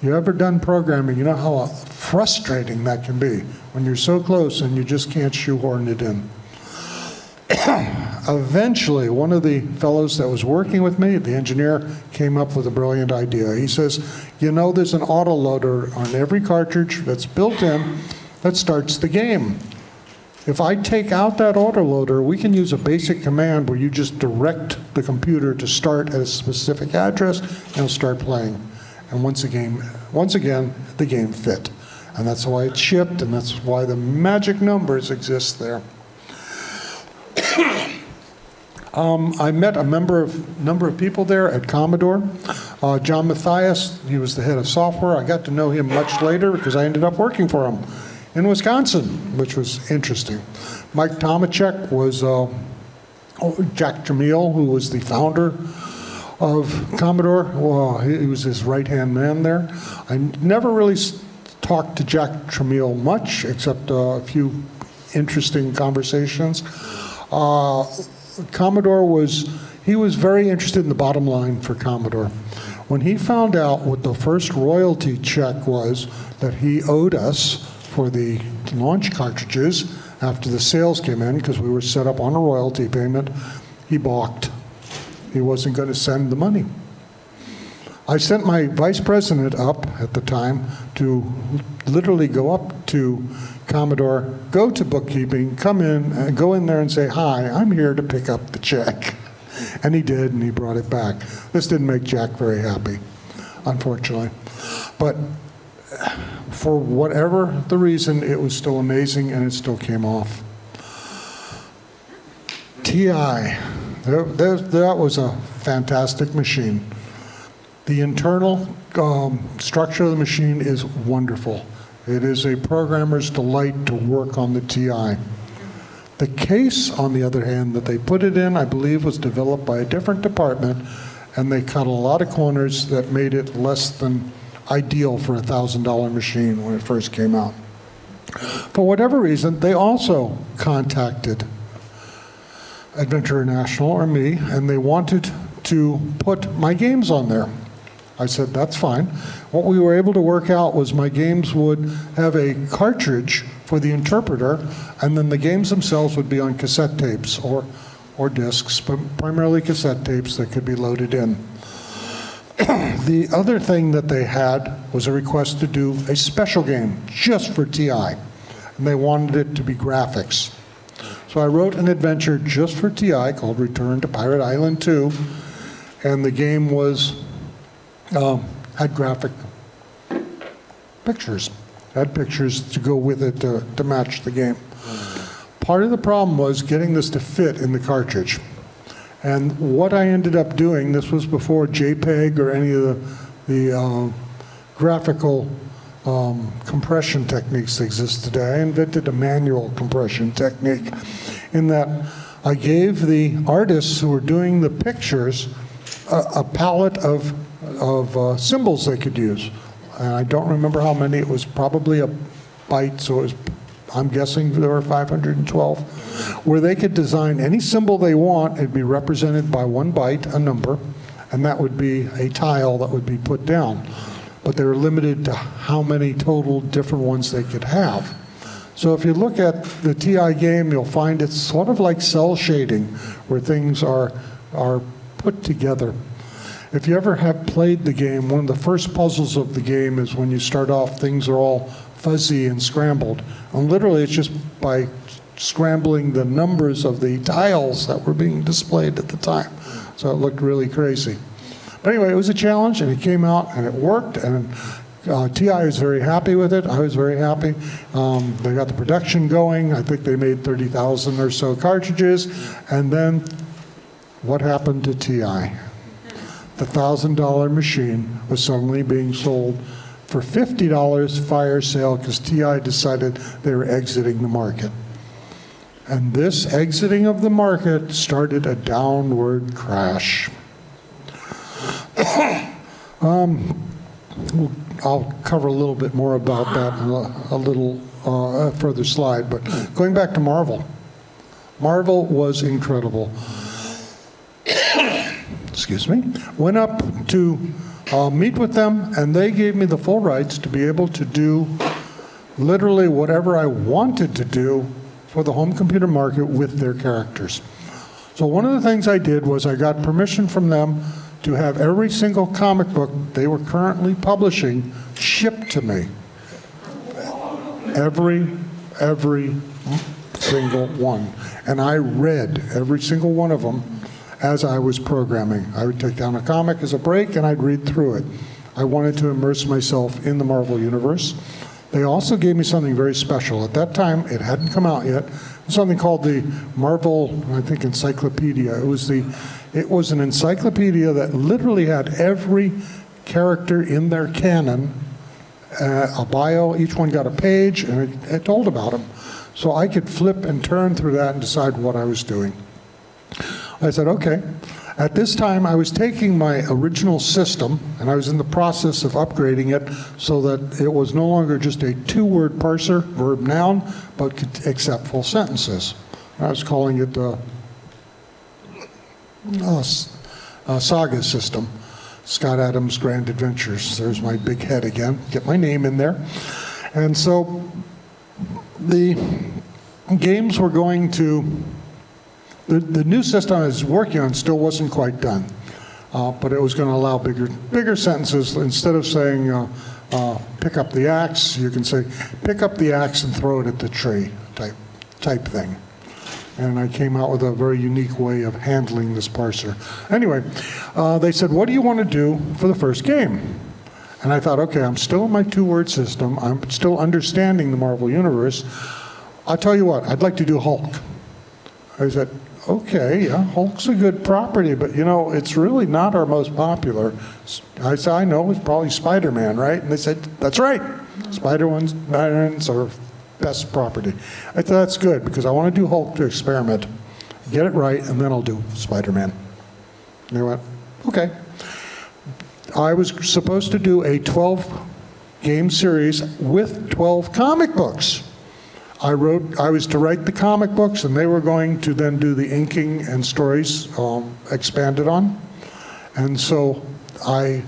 You ever done programming, you know how frustrating that can be when you're so close and you just can't shoehorn it in. Eventually, one of the fellows that was working with me, the engineer, came up with a brilliant idea. He says, you know, there's an autoloader on every cartridge that's built in that starts the game. If I take out that autoloader, we can use a basic command where you just direct the computer to start at a specific address and it'll start playing. And once again, the game fit. And that's why it shipped, and that's why the magic numbers exist there. I met a number of people there at Commodore. John Mathias, he was the head of software. I got to know him much later because I ended up working for him in Wisconsin, which was interesting. Mike Tomachek was Jack Tramiel, who was the founder of Commodore. Well, he was his right-hand man there. I never really talked to Jack Tramiel much, except a few interesting conversations. Commodore was very interested in the bottom line for Commodore. When he found out what the first royalty check was that he owed us for the launch cartridges after the sales came in, because we were set up on a royalty payment, he balked. He wasn't going to send the money. I sent my vice president up at the time to literally go up to Commodore, go to bookkeeping, come in, and go in there and say, "Hi, I'm here to pick up the check." And he did, and he brought it back. This didn't make Jack very happy, unfortunately. But for whatever the reason, it was still amazing, and it still came off. TI, that was a fantastic machine. The internal structure of the machine is wonderful. It is a programmer's delight to work on the TI. The case, on the other hand, that they put it in, I believe, was developed by a different department, and they cut a lot of corners that made it less than ideal for a $1,000 machine when it first came out. For whatever reason, they also contacted Adventure International, or me, and they wanted to put my games on there. I said, that's fine. What we were able to work out was my games would have a cartridge for the interpreter, and then the games themselves would be on cassette tapes or discs, but primarily cassette tapes that could be loaded in. The other thing that they had was a request to do a special game just for TI, and they wanted it to be graphics. So I wrote an adventure just for TI called Return to Pirate Island 2, and the game was had graphic pictures, had pictures to go with it to match the game. Part of the problem was getting this to fit in the cartridge. And what I ended up doing, this was before JPEG or any of the graphical compression techniques that exist today. I invented a manual compression technique in that I gave the artists who were doing the pictures a palette of symbols they could use. And I don't remember how many. It was probably a byte, so it was, I'm guessing there were 512, where they could design any symbol they want. It'd be represented by 1 byte, a number, and that would be a tile that would be put down. But they were limited to how many total different ones they could have. So if you look at the TI game, you'll find it's sort of like cell shading, where things are put together. If you ever have played the game, one of the first puzzles of the game is when you start off, things are all fuzzy and scrambled. And literally, it's just by scrambling the numbers of the tiles that were being displayed at the time. So it looked really crazy. But anyway, it was a challenge, and it came out, and it worked, and TI was very happy with it. I was very happy. They got the production going. I think they made 30,000 or so cartridges. And then what happened to TI? The $1,000 machine was suddenly being sold for $50 fire sale because TI decided they were exiting the market. And this exiting of the market started a downward crash. I'll cover a little bit more about that in a little further slide, but going back to Marvel. Marvel was incredible. Excuse me. Went up to meet with them, and they gave me the full rights to be able to do literally whatever I wanted to do for the home computer market with their characters. So one of the things I did was I got permission from them to have every single comic book they were currently publishing shipped to me. Every single one. And I read every single one of them as I was programming. I would take down a comic as a break and I'd read through it. I wanted to immerse myself in the Marvel Universe. They also gave me something very special. At that time, it hadn't come out yet. Something called the Marvel, I think, Encyclopedia. It was an encyclopedia that literally had every character in their canon, a bio. Each one got a page, and it told about them. So I could flip and turn through that and decide what I was doing. I said, okay. At this time, I was taking my original system, and I was in the process of upgrading it so that it was no longer just a 2-word parser, verb, noun, but could accept full sentences. I was calling it Saga system, Scott Adams' Grand Adventures. There's my big head again. Get my name in there. And so the games were going to... The new system I was working on still wasn't quite done, but it was going to allow bigger sentences. Instead of saying pick up the axe. You can say, pick up the axe and throw it at the tree type thing. And I came out with a very unique way of handling this parser. Anyway, they said, what do you want to do for the first game? And I thought, okay, I'm still in my two-word system. I'm still understanding the Marvel Universe. I'll tell you what, I'd like to do Hulk. I said, okay, yeah, Hulk's a good property, but you know, it's really not our most popular. I said, I know, it's probably Spider-Man, right? And they said, that's right. Spider-Man's our best property. I thought that's good because I want to do Hulk to experiment, get it right, and then I'll do Spider-Man. And they went, okay. I was supposed to do a 12-game series with 12 comic books. I was to write the comic books, and they were going to then do the inking and stories expanded on. And so I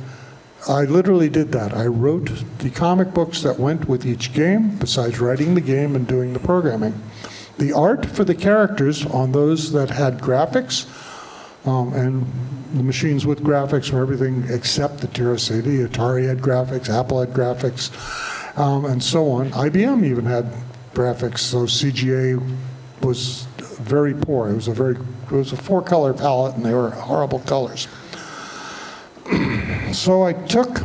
literally did that. I wrote the comic books that went with each game, besides writing the game and doing the programming. The art for the characters on those that had graphics, and the machines with graphics were everything except the TRS-80. The Atari had graphics, Apple had graphics, and so on. IBM even had graphics, so CGA was very poor. It was a 4-color palette, and they were horrible colors. So I took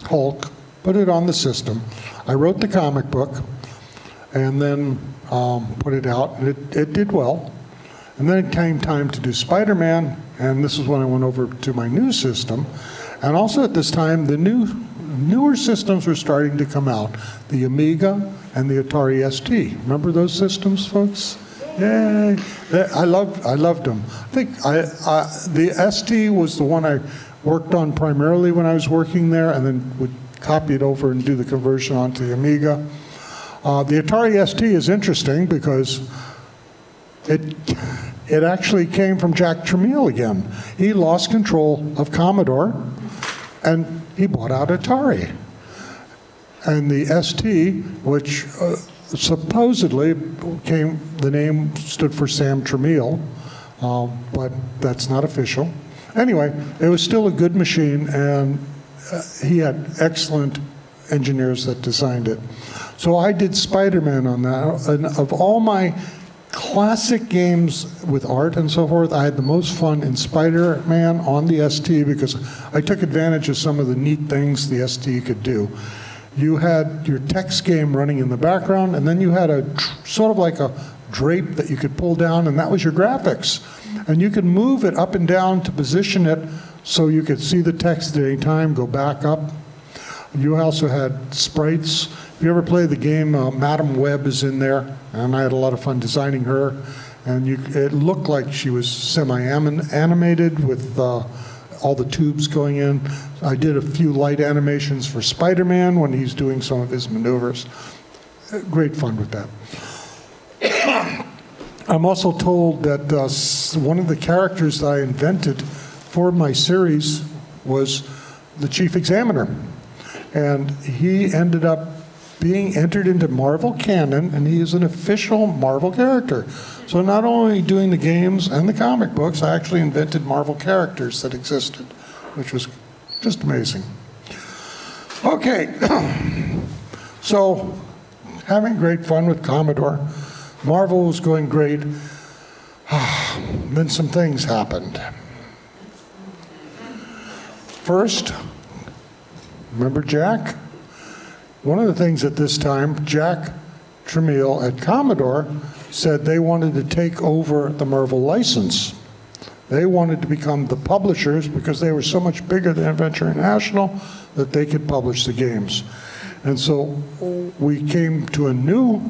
Hulk, put it on the system. I wrote the comic book, and then put it out. It did well. And then it came time to do Spider-Man, and this is when I went over to my new system. And also at this time, the newer systems were starting to come out. The Amiga and the Atari ST. Remember those systems, folks? Yay! I loved them. I think the ST was the one I worked on primarily when I was working there, and then would copy it over and do the conversion onto the Amiga. The Atari ST is interesting because it actually came from Jack Tramiel again. He lost control of Commodore, and he bought out Atari. And the ST, which supposedly the name stood for Sam Tramiel, but that's not official. Anyway, it was still a good machine, and he had excellent engineers that designed it. So I did Spider-Man on that. And of all my classic games with art and so forth, I had the most fun in Spider-Man on the ST because I took advantage of some of the neat things the ST could do. You had your text game running in the background, and then you had a sort of like a drape that you could pull down, and that was your graphics. And you could move it up and down to position it so you could see the text at any time, go back up. You also had sprites. If you ever play the game, Madam Web is in there, and I had a lot of fun designing her. And it looked like she was semi-animated with all the tubes going in. I did a few light animations for Spider-Man when he's doing some of his maneuvers. Great fun with that. I'm also told that one of the characters that I invented for my series was the chief examiner. And he ended up being entered into Marvel canon, and he is an official Marvel character. So not only doing the games and the comic books, I actually invented Marvel characters that existed, which was just amazing. Okay, so having great fun with Commodore. Marvel was going great. Then some things happened. First, remember Jack? One of the things at this time, Jack Tramiel at Commodore said they wanted to take over the Marvel license. They wanted to become the publishers because they were so much bigger than Adventure International that they could publish the games. And so we came to a new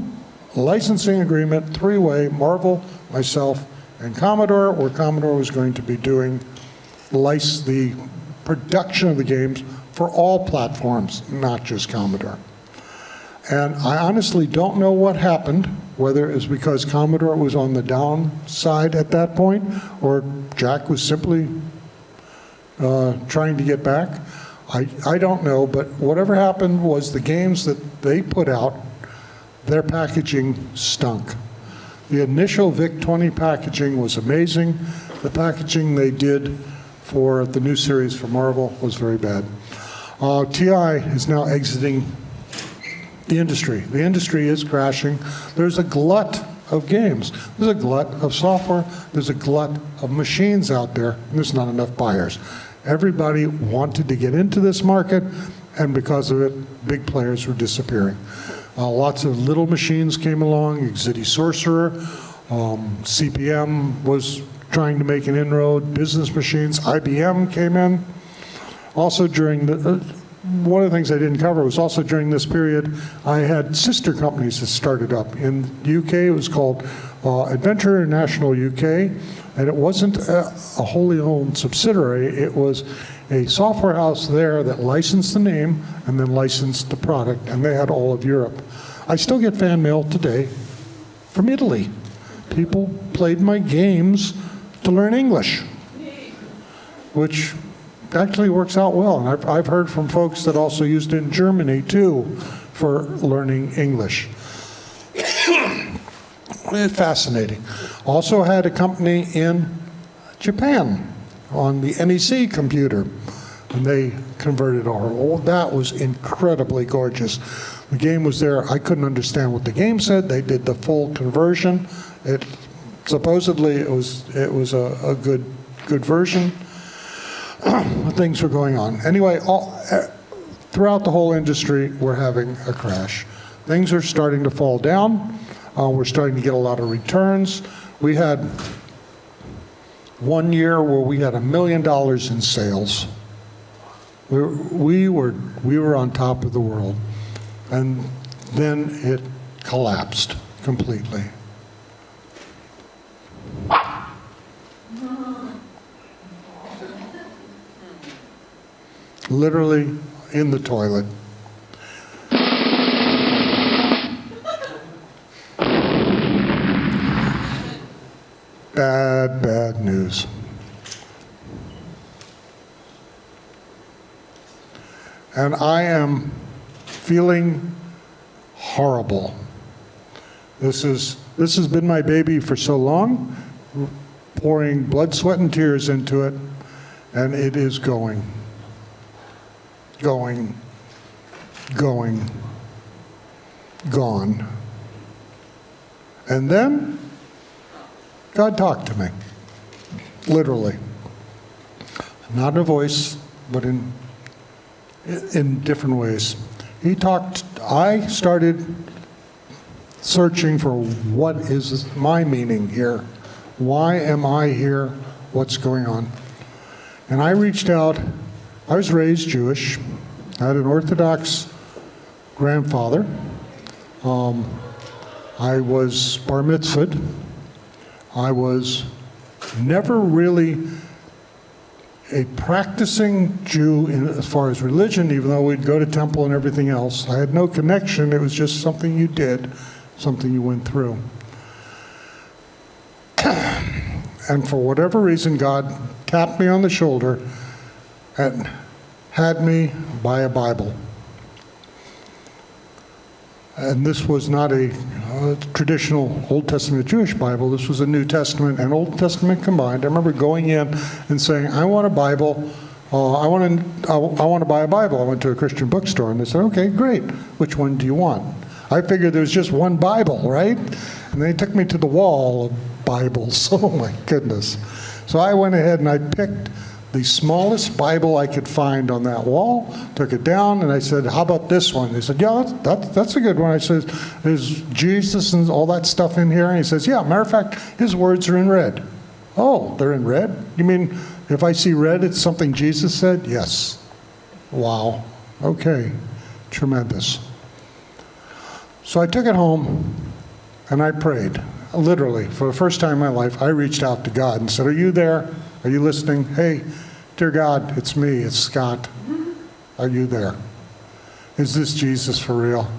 licensing agreement, 3-way, Marvel, myself, and Commodore, where Commodore was going to be doing the production of the games for all platforms, not just Commodore. And I honestly don't know what happened, whether it was because Commodore was on the downside at that point, or Jack was simply trying to get back. I don't know, but whatever happened was the games that they put out, their packaging stunk. The initial VIC-20 packaging was amazing. The packaging they did for the new series for Marvel was very bad. TI is now exiting the industry. The industry is crashing. There's a glut of games. There's a glut of software. There's a glut of machines out there, and there's not enough buyers. Everybody wanted to get into this market, and because of it, big players were disappearing. Lots of little machines came along, Exidi Sorcerer, CPM was trying to make an inroad, business machines, IBM came in. Also during one of the things I didn't cover was also during this period, I had sister companies that started up. In the UK, it was called Adventureinternational UK, and it wasn't a wholly owned subsidiary. It was a software house there that licensed the name and then licensed the product, and they had all of Europe. I still get fan mail today from Italy. People played my games to learn English, which actually works out well. And I've heard from folks that also used it in Germany too for learning English. Fascinating. Also had a company in Japan on the NEC computer, and they converted over. Oh, that was incredibly gorgeous. The game was there. I couldn't understand what the game said. They did the full conversion. Supposedly it was a good version. Things were going on. Anyway, throughout the whole industry, we're having a crash. Things are starting to fall down. We're starting to get a lot of returns. We had one year where we had $1 million in sales. We were on top of the world, and then it collapsed completely. Literally in the toilet. Bad news. And I am feeling horrible. This has been my baby for so long, pouring blood, sweat, and tears into it, and it is going. Gone. And then God talked to me, literally. Not in a voice, but in different ways. I started searching for what is my meaning here? Why am I here? What's going on? And I reached out. I was raised Jewish. I had an Orthodox grandfather. I was bar mitzvahed. I was never really a practicing Jew as far as religion, even though we'd go to temple and everything else. I had no connection. It was just something you did, something you went through. And for whatever reason, God tapped me on the shoulder and had me buy a Bible. And this was not a traditional Old Testament Jewish Bible. This was a New Testament and Old Testament combined. I remember going in and saying, I want a Bible. I want to buy a Bible. I went to a Christian bookstore, and they said, okay, great. Which one do you want? I figured there was just one Bible, right? And they took me to the wall of Bibles. Oh, my goodness. So I went ahead and I picked the smallest Bible I could find on that wall, took it down, and I said, how about this one? They said, yeah, that's a good one. I said, is Jesus and all that stuff in here? And he says, yeah, matter of fact, his words are in red. Oh, they're in red? You mean if I see red, it's something Jesus said? Yes. Wow. Okay. Tremendous. So I took it home, and I prayed. Literally, for the first time in my life, I reached out to God and said, are you there? Are you listening? Hey, dear God, it's me, it's Scott. Are you there? Is this Jesus for real?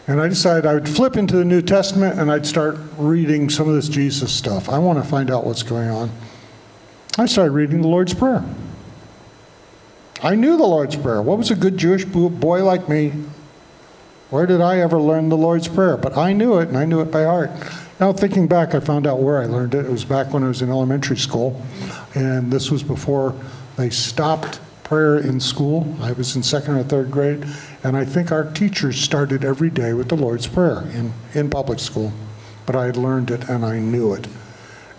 And I decided I would flip into the New Testament and I'd start reading some of this Jesus stuff. I want to find out what's going on. I started reading the Lord's Prayer. I knew the Lord's Prayer. What was a good Jewish boy like me? Where did I ever learn the Lord's Prayer? But I knew it, and I knew it by heart. Now, thinking back, I found out where I learned it. It was back when I was in elementary school, and this was before they stopped prayer in school. I was in 2nd or 3rd grade, and I think our teachers started every day with the Lord's Prayer in public school. But I had learned it and I knew it.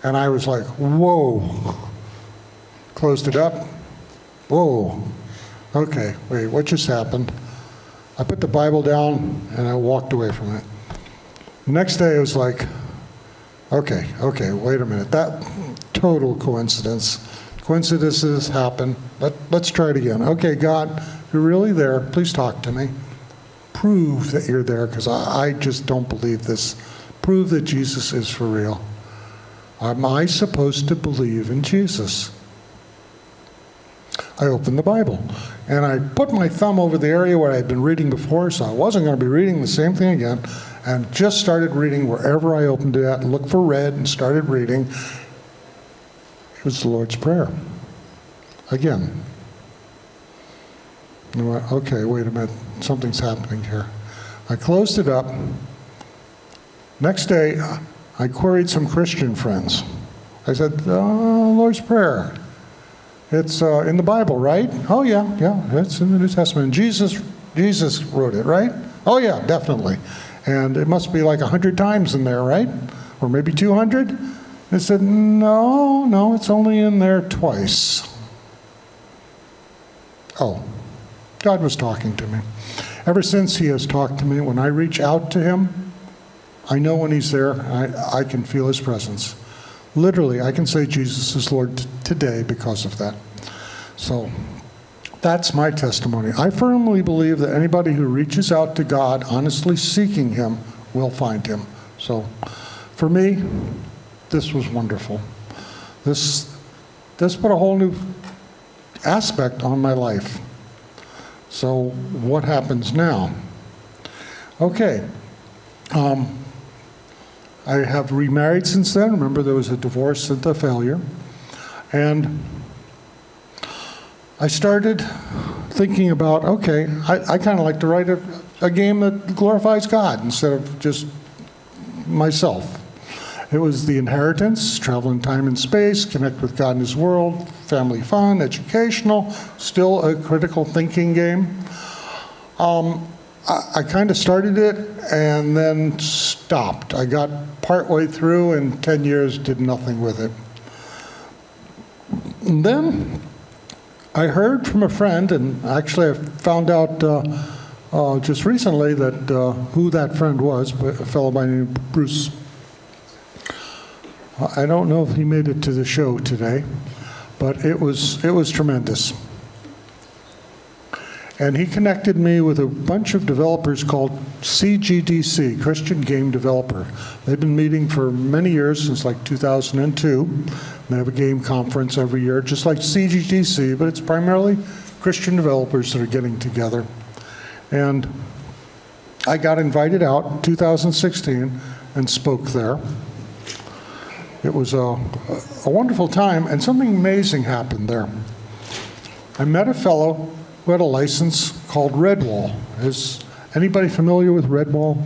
And I was like, whoa. Closed it up. Whoa. Okay, wait, what just happened? I put the Bible down and I walked away from it. The next day it was like, okay, wait a minute. That total coincidence. Coincidences happen. Let's try it again. Okay, God, if you're really there, please talk to me. Prove that you're there, because I just don't believe this. Prove that Jesus is for real. Am I supposed to believe in Jesus? I opened the Bible, and I put my thumb over the area where I'd been reading before, so I wasn't going to be reading the same thing again, and just started reading wherever I opened it at, and looked for red and started reading. It was the Lord's Prayer. Again. I went, okay, wait a minute, something's happening here. I closed it up. Next day, I queried some Christian friends. I said, Lord's Prayer. It's in the Bible, right? Oh, yeah, it's in the New Testament. Jesus wrote it, right? Oh, yeah, definitely. And it must be like 100 times in there, right? Or maybe 200? They said, no, it's only in there twice. Oh, God was talking to me. Ever since he has talked to me, when I reach out to him, I know when he's there, I can feel his presence. Literally, I can say Jesus is Lord today because of that. So that's my testimony. I firmly believe that anybody who reaches out to God, honestly seeking him, will find him. So for me, this was wonderful. This put a whole new aspect on my life. So what happens now? Okay. I have remarried since then. Remember, there was a divorce and a failure. And I started thinking about, okay, I kind of like to write a game that glorifies God instead of just myself. It was The Inheritance, travel in time and space, connect with God and his world, family fun, educational, still a critical thinking game. I kind of started it and then stopped. I got partway through and 10 years did nothing with it. And then I heard from a friend, and actually I found out just recently that who that friend was, a fellow by the name of Bruce. I don't know if he made it to the show today, but it was tremendous. And he connected me with a bunch of developers called CGDC, Christian Game Developer. They've been meeting for many years, since like 2002. They have a game conference every year, just like CGDC, but it's primarily Christian developers that are getting together. And I got invited out in 2016 and spoke there. It was a wonderful time, and something amazing happened there. I met a fellow who had a license called Redwall. Is anybody familiar with Redwall?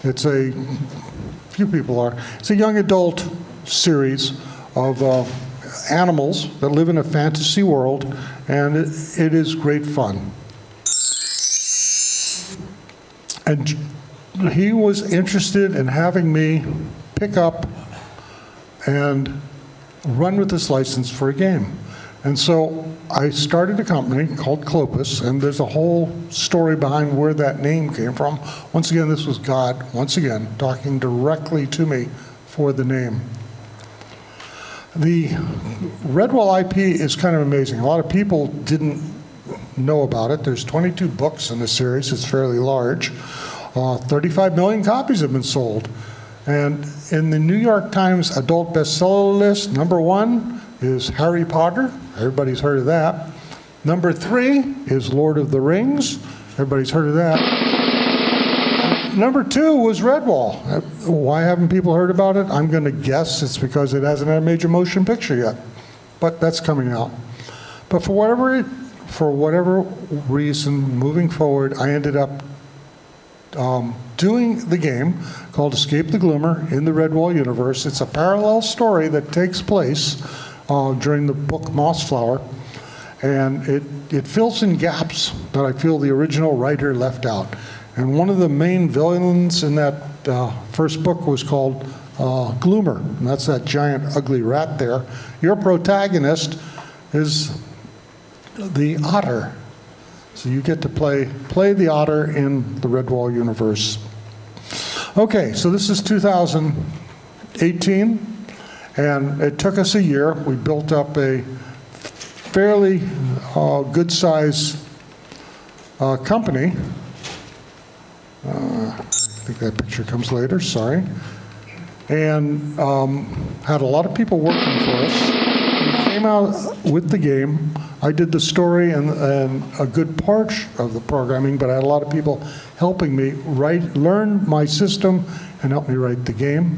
It's few people are. It's a young adult series of animals that live in a fantasy world, and it is great fun. And he was interested in having me pick up and run with this license for a game. And so I started a company called Clopus, and there's a whole story behind where that name came from. Once again, this was God, once again, talking directly to me for the name. The Redwall IP is kind of amazing. A lot of people didn't know about it. There's 22 books in the series. It's fairly large. 35 million copies have been sold. And in the New York Times adult bestseller list, #1 is Harry Potter. Everybody's heard of that. #3 is Lord of the Rings. Everybody's heard of that. #2 was Redwall. Why haven't people heard about it? I'm going to guess it's because it hasn't had a major motion picture yet. But that's coming out. But for whatever reason, moving forward, I ended up doing the game called Escape the Gloomer in the Redwall universe. It's a parallel story that takes place during the book Mossflower. And it fills in gaps that I feel the original writer left out. And one of the main villains in that first book was called Gloomer, and that's that giant ugly rat there. Your protagonist is the otter. So you get to play the otter in the Redwall universe. Okay, so this is 2018, and it took us a year. We built up a fairly good size company. I think that picture comes later, sorry. And had a lot of people working for us. We came out with the game. I did the story and a good part of the programming, but I had a lot of people helping me learn my system and help me write the game.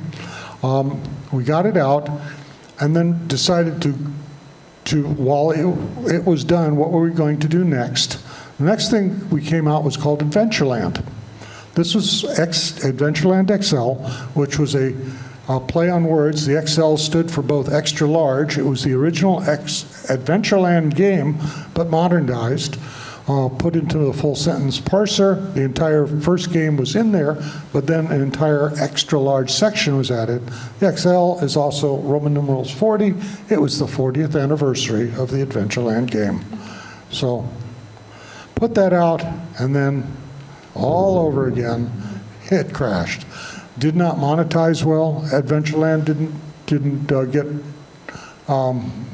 We got it out and then decided to while it was done, what were we going to do next? The next thing we came out was called Adventureland. This was Adventureland XL, which was a play on words. The XL stood for both extra large. It was the original Adventureland game, but modernized, put into the full sentence parser. The entire first game was in there, but then an entire extra large section was added. The XL is also Roman numerals 40. It was the 40th anniversary of the Adventureland game. So put that out, and then all over again, it crashed. Did not monetize well. Adventureland didn't get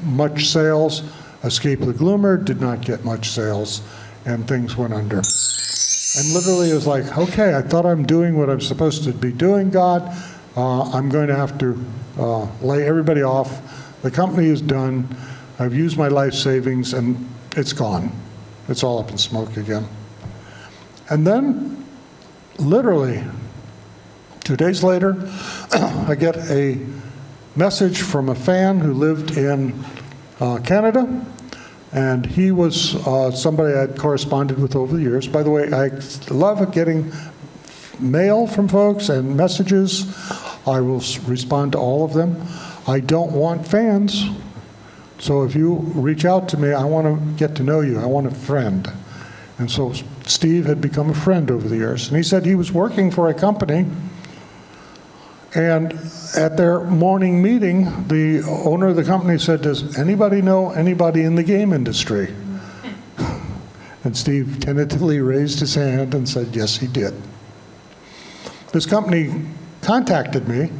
much sales. Escape the Gloomer did not get much sales, and things went under. And literally it was like, okay, I thought I'm doing what I'm supposed to be doing, God. I'm going to have to lay everybody off. The company is done. I've used my life savings, and it's gone. It's all up in smoke again. And then, literally, 2 days later, I get a message from a fan who lived in Canada, and he was somebody I'd corresponded with over the years. By the way, I love getting mail from folks and messages. I will respond to all of them. I don't want fans, so if you reach out to me, I want to get to know you. I want a friend. And so Steve had become a friend over the years. And he said he was working for a company, and at their morning meeting, the owner of the company said, does anybody know anybody in the game industry? And Steve tentatively raised his hand and said, yes, he did. This company contacted me,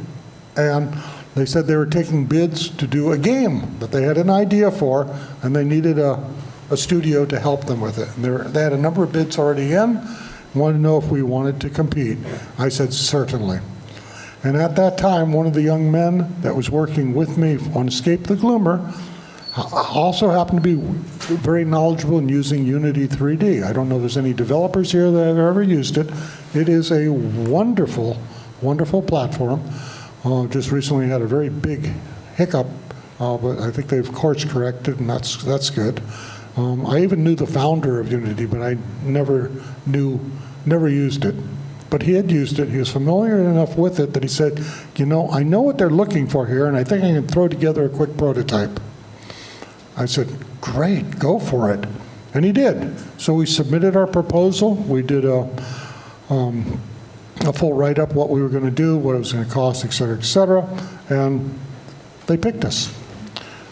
and they said they were taking bids to do a game that they had an idea for, and they needed a studio to help them with it. And they had a number of bids already in, wanted to know if we wanted to compete. I said, certainly. And at that time, one of the young men that was working with me on Escape the Gloomer also happened to be very knowledgeable in using Unity 3D. I don't know if there's any developers here that have ever used it. It is a wonderful, wonderful platform. Just recently had a very big hiccup, but I think they've course corrected, and that's good. I even knew the founder of Unity, but I never used it. But he had used it. He was familiar enough with it that he said, you know, I know what they're looking for here, and I think I can throw together a quick prototype. I said, great, go for it. And he did. So we submitted our proposal. We did a full write-up, what we were going to do, what it was going to cost, et cetera, and they picked us.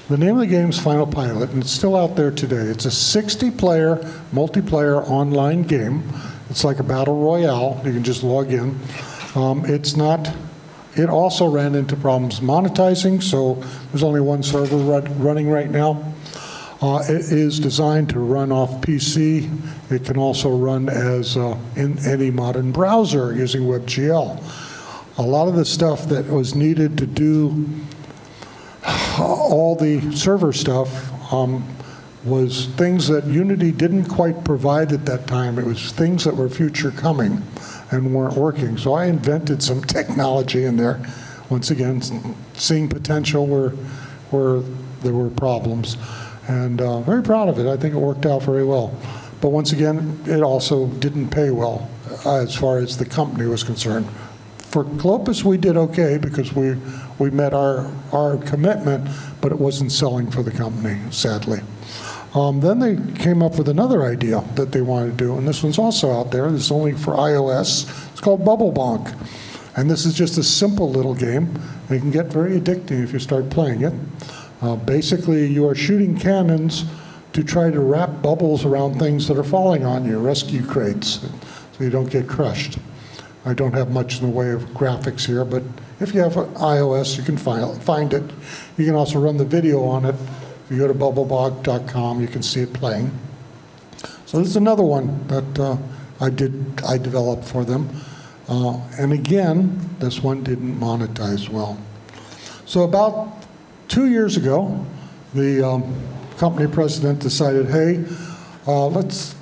The name of the game is Final Pilot, and it's still out there today. It's a 60-player, multiplayer online game. It's like a battle royale. You can just log in. It also ran into problems monetizing, so there's only one server running right now. It is designed to run off PC. It can also run as in any modern browser using WebGL. A lot of the stuff that was needed to do all the server stuff was things that Unity didn't quite provide at that time. It was things that were future coming and weren't working. So I invented some technology in there. Once again, seeing potential where there were problems. And very proud of it. I think it worked out very well. But once again, it also didn't pay well as far as the company was concerned. For Clopas, we did okay because we met our commitment, but it wasn't selling for the company, sadly. Then they came up with another idea that they wanted to do, and this one's also out there. This is only for iOS. It's called Bubble Bonk. And this is just a simple little game. It can get very addicting if you start playing it. Basically, you are shooting cannons to try to wrap bubbles around things that are falling on you, rescue crates, so you don't get crushed. I don't have much in the way of graphics here, but if you have an iOS, you can find it. You can also run the video on it. If you go to bubblebog.com, you can see it playing. So this is another one that I developed for them. And again, this one didn't monetize well. So about 2 years ago, the company president decided, hey, let's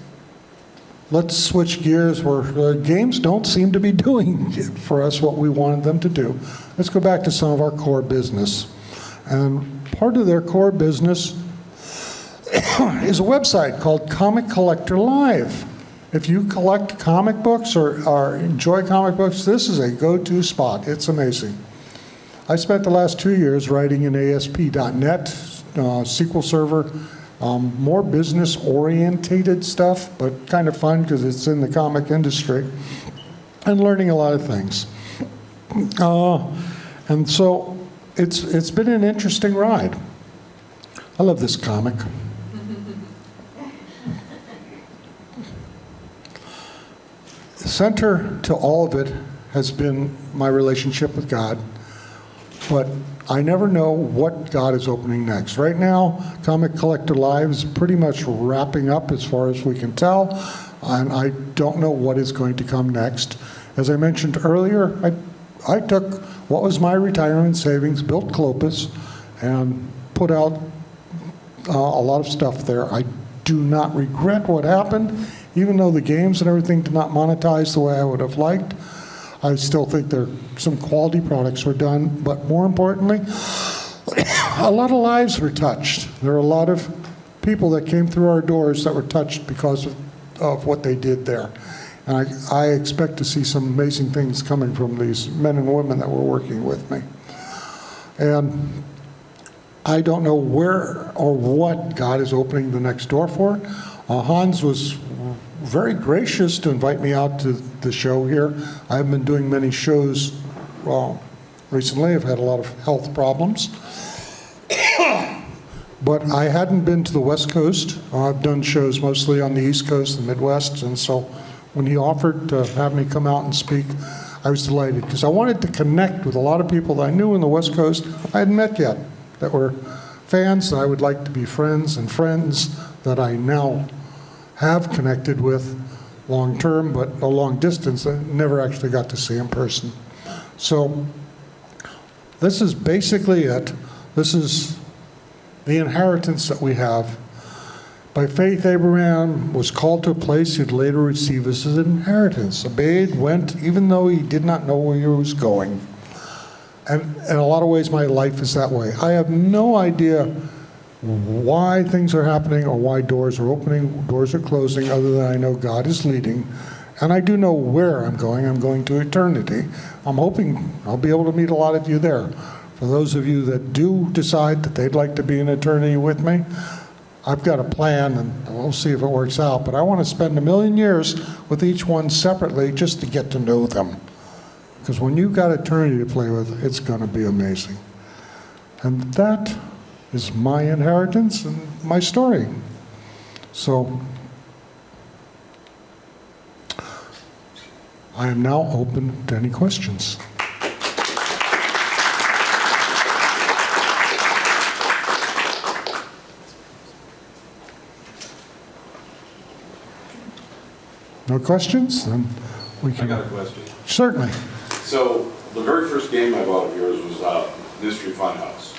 switch gears where games don't seem to be doing for us what we wanted them to do. Let's go back to some of our core business. And part of their core business is a website called Comic Collector Live. If you collect comic books or enjoy comic books, this is a go-to spot. It's amazing. I spent the last 2 years writing in ASP.NET, SQL Server, more business-orientated stuff, but kind of fun because it's in the comic industry, and learning a lot of things. And so it's been an interesting ride. I love this comic. Center to all of it has been my relationship with God, but I never know what God is opening next. Right now, Comic Collector Live is pretty much wrapping up as far as we can tell, and I don't know what is going to come next. As I mentioned earlier, I took what was my retirement savings, built Clopas, and put out a lot of stuff there. I do not regret what happened, even though the games and everything did not monetize the way I would have liked. I still think some quality products were done, but more importantly, a lot of lives were touched. There are a lot of people that came through our doors that were touched because of what they did there. And I expect to see some amazing things coming from these men and women that were working with me. And I don't know where or what God is opening the next door for. Hans was very gracious to invite me out to the show here. I've been doing many shows recently. I've had a lot of health problems. But I hadn't been to the West Coast. I've done shows mostly on the East Coast and Midwest, and so when he offered to have me come out and speak, I was delighted because I wanted to connect with a lot of people that I knew in the West Coast I hadn't met yet, that were fans that I would like to be friends, and friends that I now have connected with long term, but a long distance. I never actually got to see in person. So this is basically it. This is the inheritance that we have. By faith, Abraham was called to a place he'd later receive as his inheritance. Obeyed, went, even though he did not know where he was going. And in a lot of ways, my life is that way. I have no idea why things are happening or why doors are opening, doors are closing, other than I know God is leading. And I do know where I'm going. I'm going to eternity. I'm hoping I'll be able to meet a lot of you there. For those of you that do decide that they'd like to be in eternity with me, I've got a plan, and we'll see if it works out. But I want to spend 1,000,000 years with each one separately just to get to know them. Because when you've got eternity to play with, it's going to be amazing. And that is my inheritance and my story. So I am now open to any questions. No questions? Then we can. I got a question. Certainly. So the very first game I bought of yours was Mystery Funhouse.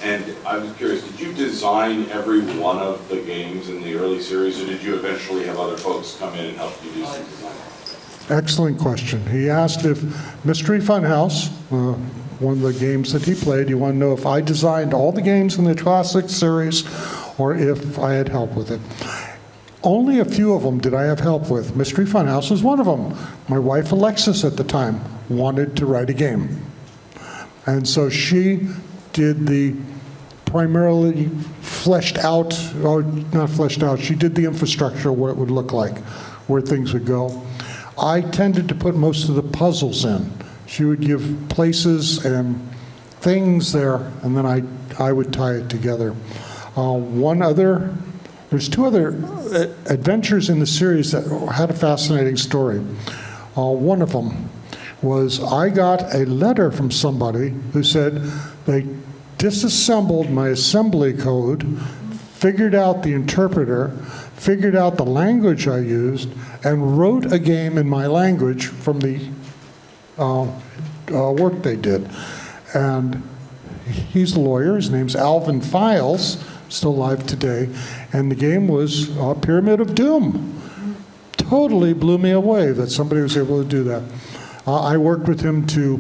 And I was curious, did you design every one of the games in the early series, or did you eventually have other folks come in and help you do some design? Excellent question. He asked if Mystery Funhouse, one of the games that he played, he wanted to know if I designed all the games in the classic series or if I had help with it. Only a few of them did I have help with. Mystery Funhouse was one of them. My wife, Alexis, at the time, wanted to write a game. And so she did the primarily fleshed out, or not fleshed out, she did the infrastructure, what it would look like, where things would go. I tended to put most of the puzzles in. She would give places and things there, and then I would tie it together. There's two other adventures in the series that had a fascinating story. One of them was I got a letter from somebody who said they disassembled my assembly code, figured out the interpreter, figured out the language I used, and wrote a game in my language from the work they did. And he's a lawyer. His name's Alvin Files, still alive today. And the game was Pyramid of Doom. Totally blew me away that somebody was able to do that. I worked with him to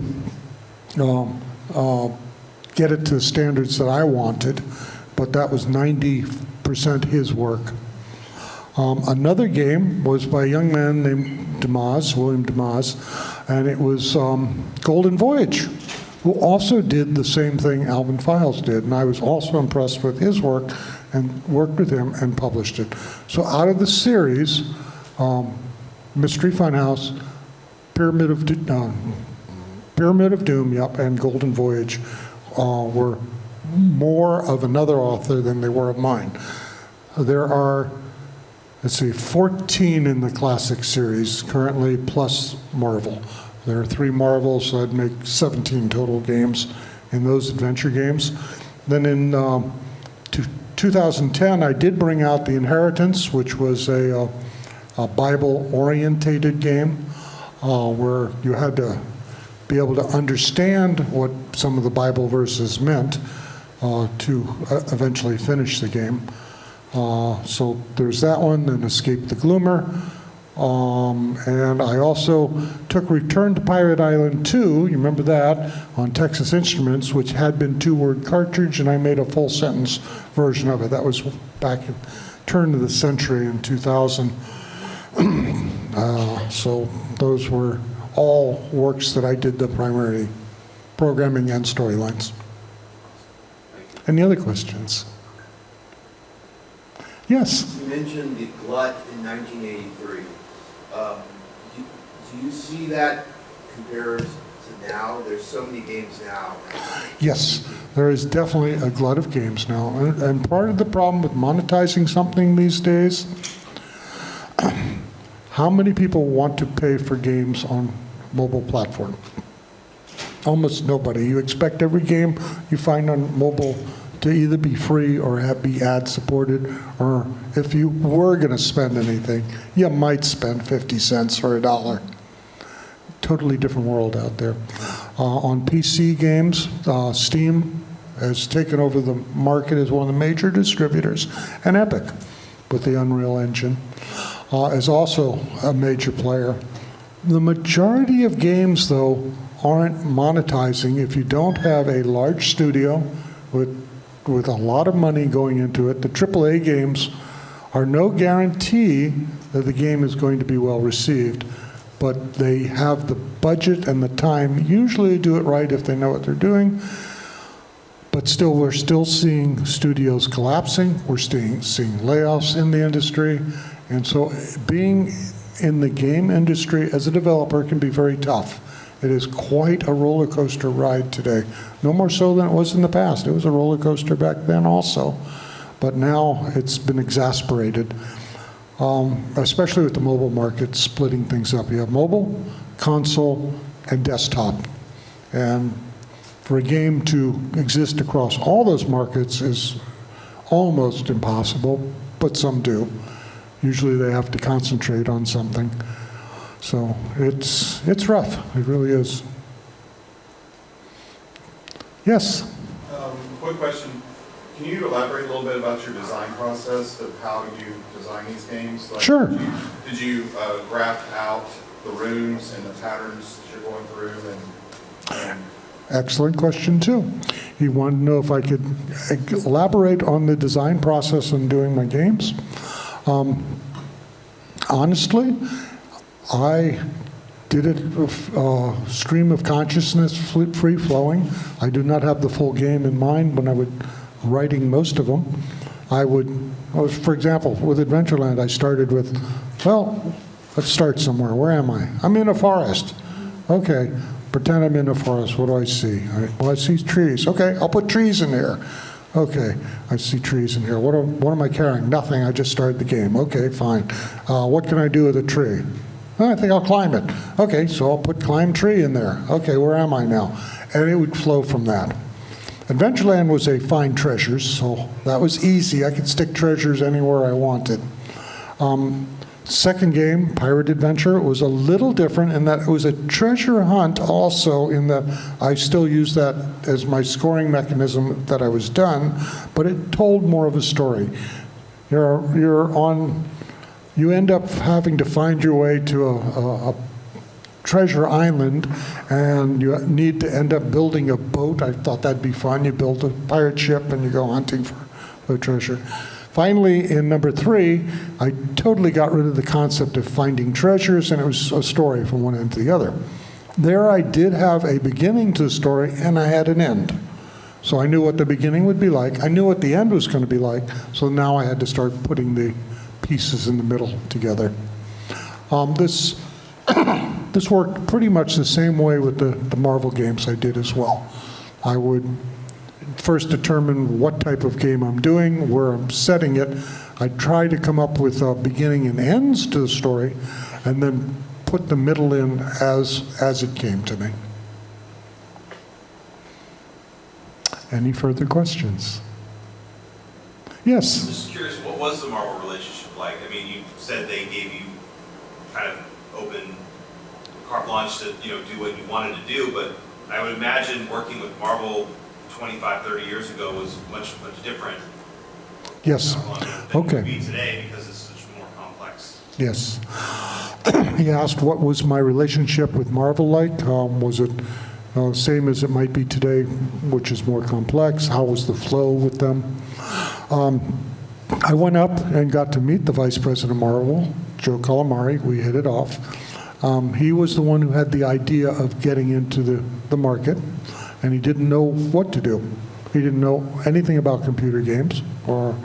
get it to the standards that I wanted, but that was 90% his work. Another game was by a young man named William DeMaz, and it was Golden Voyage, who also did the same thing Alvin Files did, and I was also impressed with his work and worked with him and published it. So out of the series, Mystery Funhouse, Pyramid of Doom, yep, and Golden Voyage were more of another author than they were of mine. There are, 14 in the classic series currently, plus Marvel. There are 3 Marvels, so I'd make 17 total games in those adventure games. Then in 2010, I did bring out The Inheritance, which was a Bible-orientated game where you had to be able to understand what some of the Bible verses meant to eventually finish the game. So there's that one, then Escape the Gloomer. And I also took Return to Pirate Island 2, you remember that, on Texas Instruments, which had been 2-word cartridge, and I made a full sentence version of it. That was back at turn of the century in 2000. So those were all works that I did the primary programming and storylines. Any other questions? Yes? You mentioned the glut in 1983. Do you see that compared to now? There's so many games now. Yes, there is definitely a glut of games now. And part of the problem with monetizing something these days, how many people want to pay for games on mobile platform? Almost nobody. You expect every game you find on mobile to either be free or be ad-supported, or if you were going to spend anything, you might spend 50 cents or $1. Totally different world out there. On PC games, Steam has taken over the market as one of the major distributors, and Epic, with the Unreal Engine, is also a major player. The majority of games, though, aren't monetizing if you don't have a large studio with a lot of money going into it. The AAA games are no guarantee that the game is going to be well received, but they have the budget and the time usually to do it right if they know what they're doing. But still, we're still seeing studios collapsing. We're seeing layoffs in the industry. And so being in the game industry as a developer can be very tough. It is quite a roller coaster ride today. No more so than it was in the past. It was a roller coaster back then also. But now it's been exasperated, especially with the mobile market splitting things up. You have mobile, console, and desktop. And for a game to exist across all those markets is almost impossible, but some do. Usually they have to concentrate on something. So it's rough. It really is. Yes? Quick question. Can you elaborate a little bit about your design process of how you design these games? Like, Sure. Did you graph out the rooms and the patterns that you're going through? And Excellent question, too. You wanted to know if I could elaborate on the design process in doing my games. Honestly, I did it stream of consciousness, free-flowing. I do not have the full game in mind when I was writing most of them. For example, with Adventureland, I started with, well, let's start somewhere. Where am I? I'm in a forest. Okay, pretend I'm in a forest. What do I see? Well, I see trees. Okay, I'll put trees in here. Okay, I see trees in here. What am I carrying? Nothing. I just started the game. Okay, fine. What can I do with a tree? I think I'll climb it. Okay, so I'll put climb tree in there. Okay, where am I now? And it would flow from that. Adventureland was a find treasures, so that was easy. I could stick treasures anywhere I wanted. Second game, Pirate Adventure, was a little different in that it was a treasure hunt also, in that I still use that as my scoring mechanism that I was done, but it told more of a story. You end up having to find your way to a treasure island, and you need to end up building a boat. I thought that'd be fun. You build a pirate ship and you go hunting for treasure. Finally, in number 3, I totally got rid of the concept of finding treasures, and it was a story from one end to the other. There I did have a beginning to the story, and I had an end. So I knew what the beginning would be like. I knew what the end was going to be like, so now I had to start putting the pieces in the middle together. This worked pretty much the same way with the Marvel games I did as well. I would first determine what type of game I'm doing, where I'm setting it. I'd try to come up with beginning and ends to the story, and then put the middle in as it came to me. Any further questions? Yes? I'm just curious, what was the Marvel relationship like? I mean, you said they gave you kind of open carte blanche to, do what you wanted to do, but I would imagine working with Marvel 25, 30 years ago was much different. Yes. Than Okay. it would be today, because it's such more complex. Yes. He asked what was my relationship with Marvel like. Was it same as it might be today, which is more complex? How was the flow with them? I went up and got to meet the vice president of Marvel, Joe Calamari. We hit it off. He was the one who had the idea of getting into the market, and he didn't know what to do. He didn't know anything about computer games, or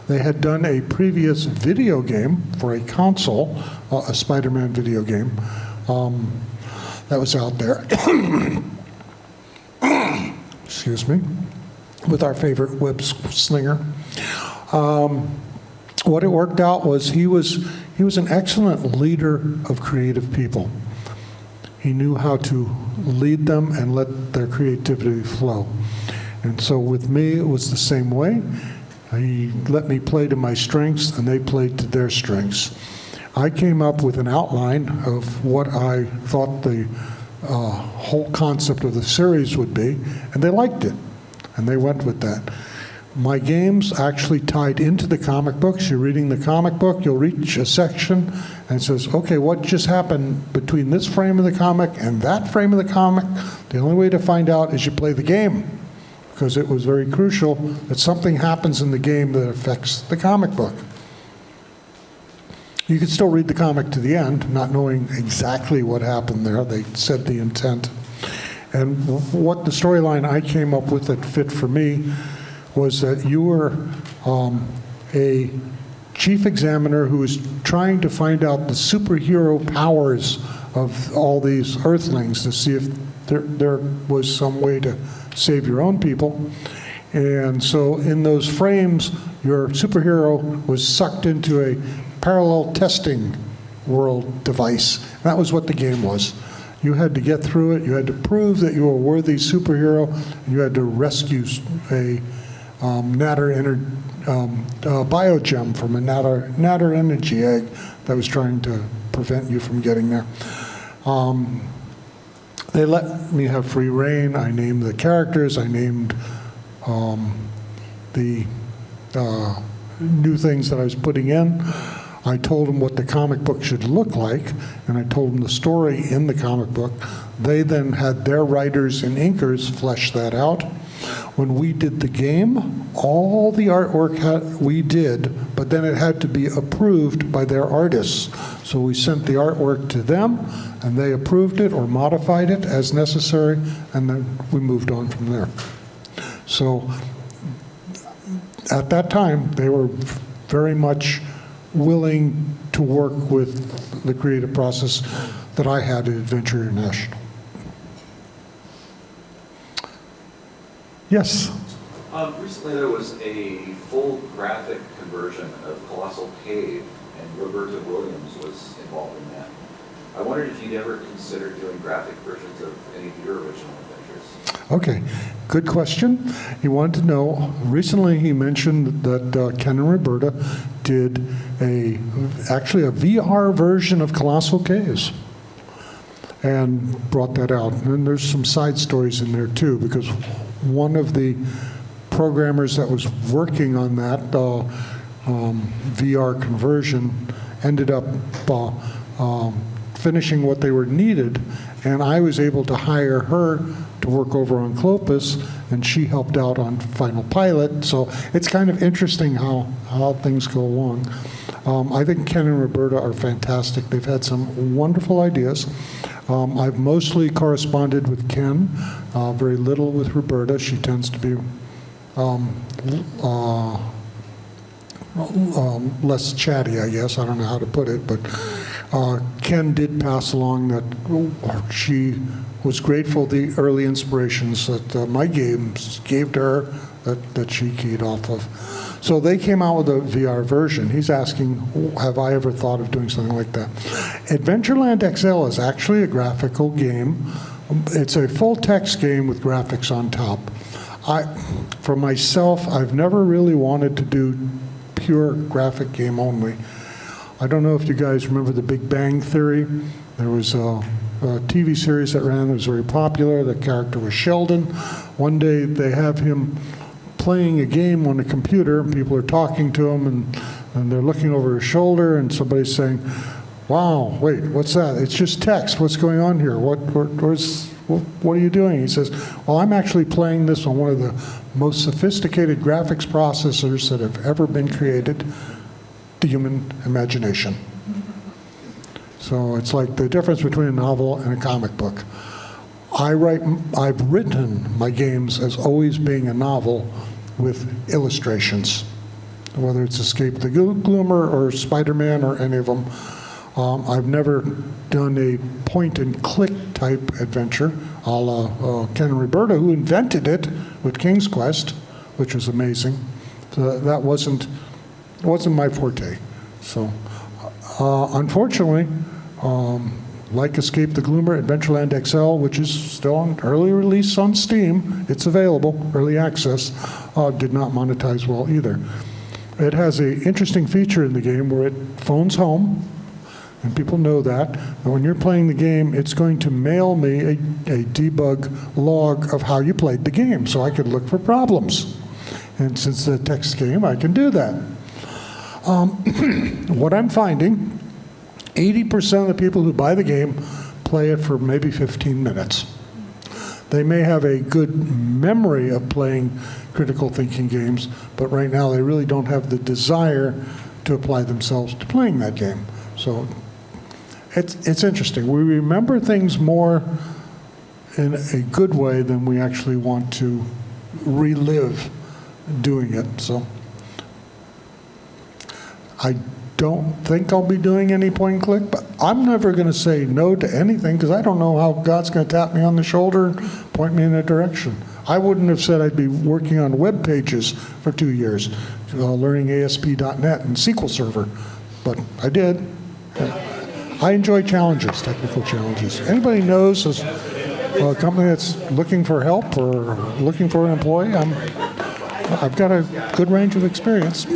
they had done a previous video game for a console, a Spider-Man video game that was out there. Excuse me, with our favorite web slinger. What it worked out was he was an excellent leader of creative people. He knew how to lead them and let their creativity flow. And so with me, it was the same way. He let me play to my strengths, and they played to their strengths. I came up with an outline of what I thought the whole concept of the series would be, and they liked it, and they went with that. My games actually tied into the comic books. You're reading the comic book, you'll reach a section, and it says, okay, what just happened between this frame of the comic and that frame of the comic? The only way to find out is you play the game, because it was very crucial that something happens in the game that affects the comic book. You could still read the comic to the end, not knowing exactly what happened there. They said the intent. And what the storyline I came up with that fit for me was that you were a chief examiner who was trying to find out the superhero powers of all these Earthlings to see if there was some way to save your own people. And so in those frames, your superhero was sucked into a parallel testing world device. And that was what the game was. You had to get through it. You had to prove that you were a worthy superhero. And you had to rescue a biogem from a natter energy egg that was trying to prevent you from getting there. They let me have free reign. I named the characters. I named the new things that I was putting in. I told them what the comic book should look like, and I told them the story in the comic book. They then had their writers and inkers flesh that out. When we did the game, all the artwork we did, but then it had to be approved by their artists. So we sent the artwork to them, and they approved it or modified it as necessary, and then we moved on from there. So at that time, they were very much willing to work with the creative process that I had at Adventure International. Yes? Recently there was a full graphic conversion of Colossal Cave, and Roberta Williams was involved in that. I wondered if you'd ever considered doing graphic versions of any of your original adventures. Okay, good question. He wanted to know, recently he mentioned that Ken and Roberta did actually a VR version of Colossal Caves and brought that out. And then there's some side stories in there too, because one of the programmers that was working on that VR conversion ended up finishing what they were needed, and I was able to hire her to work over on Clopas, and she helped out on Final Pilot. So it's kind of interesting how things go along. I think Ken and Roberta are fantastic. They've had some wonderful ideas. I've mostly corresponded with Ken, very little with Roberta. She tends to be less chatty, I guess. I don't know how to put it, but Ken did pass along that she was grateful the early inspirations that my games gave to her that she keyed off of. So they came out with a VR version. He's asking, have I ever thought of doing something like that? Adventureland XL is actually a graphical game. It's a full text game with graphics on top. For myself, I've never really wanted to do pure graphic game only. I don't know if you guys remember The Big Bang Theory. There was a TV series that ran that was very popular. The character was Sheldon. One day they have him playing a game on a computer, and people are talking to him, and they're looking over his shoulder, and somebody's saying, wow, wait, what's that? It's just text. What's going on here? What are you doing? He says, well, I'm actually playing this on one of the most sophisticated graphics processors that have ever been created, the human imagination. So it's like the difference between a novel and a comic book. I've written my games as always being a novel with illustrations, whether it's Escape the Gloomer or Spider-Man or any of them. I've never done a point-and-click type adventure, a la Ken and Roberta, who invented it with King's Quest, which was amazing. So that wasn't my forte. So, unfortunately, like Escape the Gloomer, Adventureland XL, which is still on early release on Steam, it's available, early access, did not monetize well either. It has an interesting feature in the game where it phones home, and people know that. And when you're playing the game, it's going to mail me a debug log of how you played the game, so I could look for problems. And since it's a text game, I can do that. What I'm finding, 80% of the people who buy the game play it for maybe 15 minutes. They may have a good memory of playing critical thinking games, but right now they really don't have the desire to apply themselves to playing that game. So it's interesting. We remember things more in a good way than we actually want to relive doing it. So I don't think I'll be doing any point and click, but I'm never going to say no to anything because I don't know how God's going to tap me on the shoulder and point me in a direction. I wouldn't have said I'd be working on web pages for 2 years, learning ASP.NET and SQL Server, but I did. I enjoy challenges, technical challenges. Anybody knows a company that's looking for help or looking for an employee? I've got a good range of experience.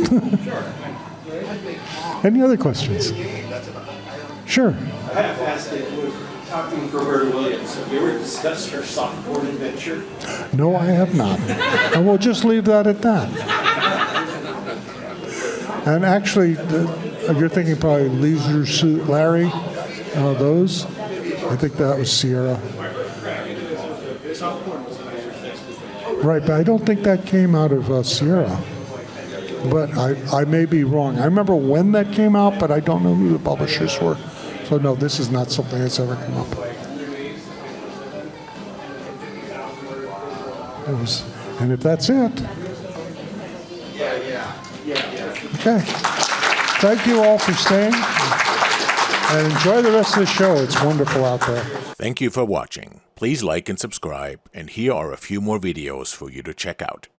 Any other questions? Sure. I have to ask you, with talking with Roberta Williams, have you ever discussed her softboard adventure? No, I have not. And we'll just leave that at that. And actually, you're thinking probably Leisure Suit Larry, those. I think that was Sierra. Right, but I don't think that came out of Sierra. But I may be wrong. I remember when that came out, but I don't know who the publishers were. So no, this is not something that's ever come up. And if that's it. Okay. Thank you all for staying. And enjoy the rest of the show. It's wonderful out there. Thank you for watching. Please like and subscribe, and here are a few more videos for you to check out.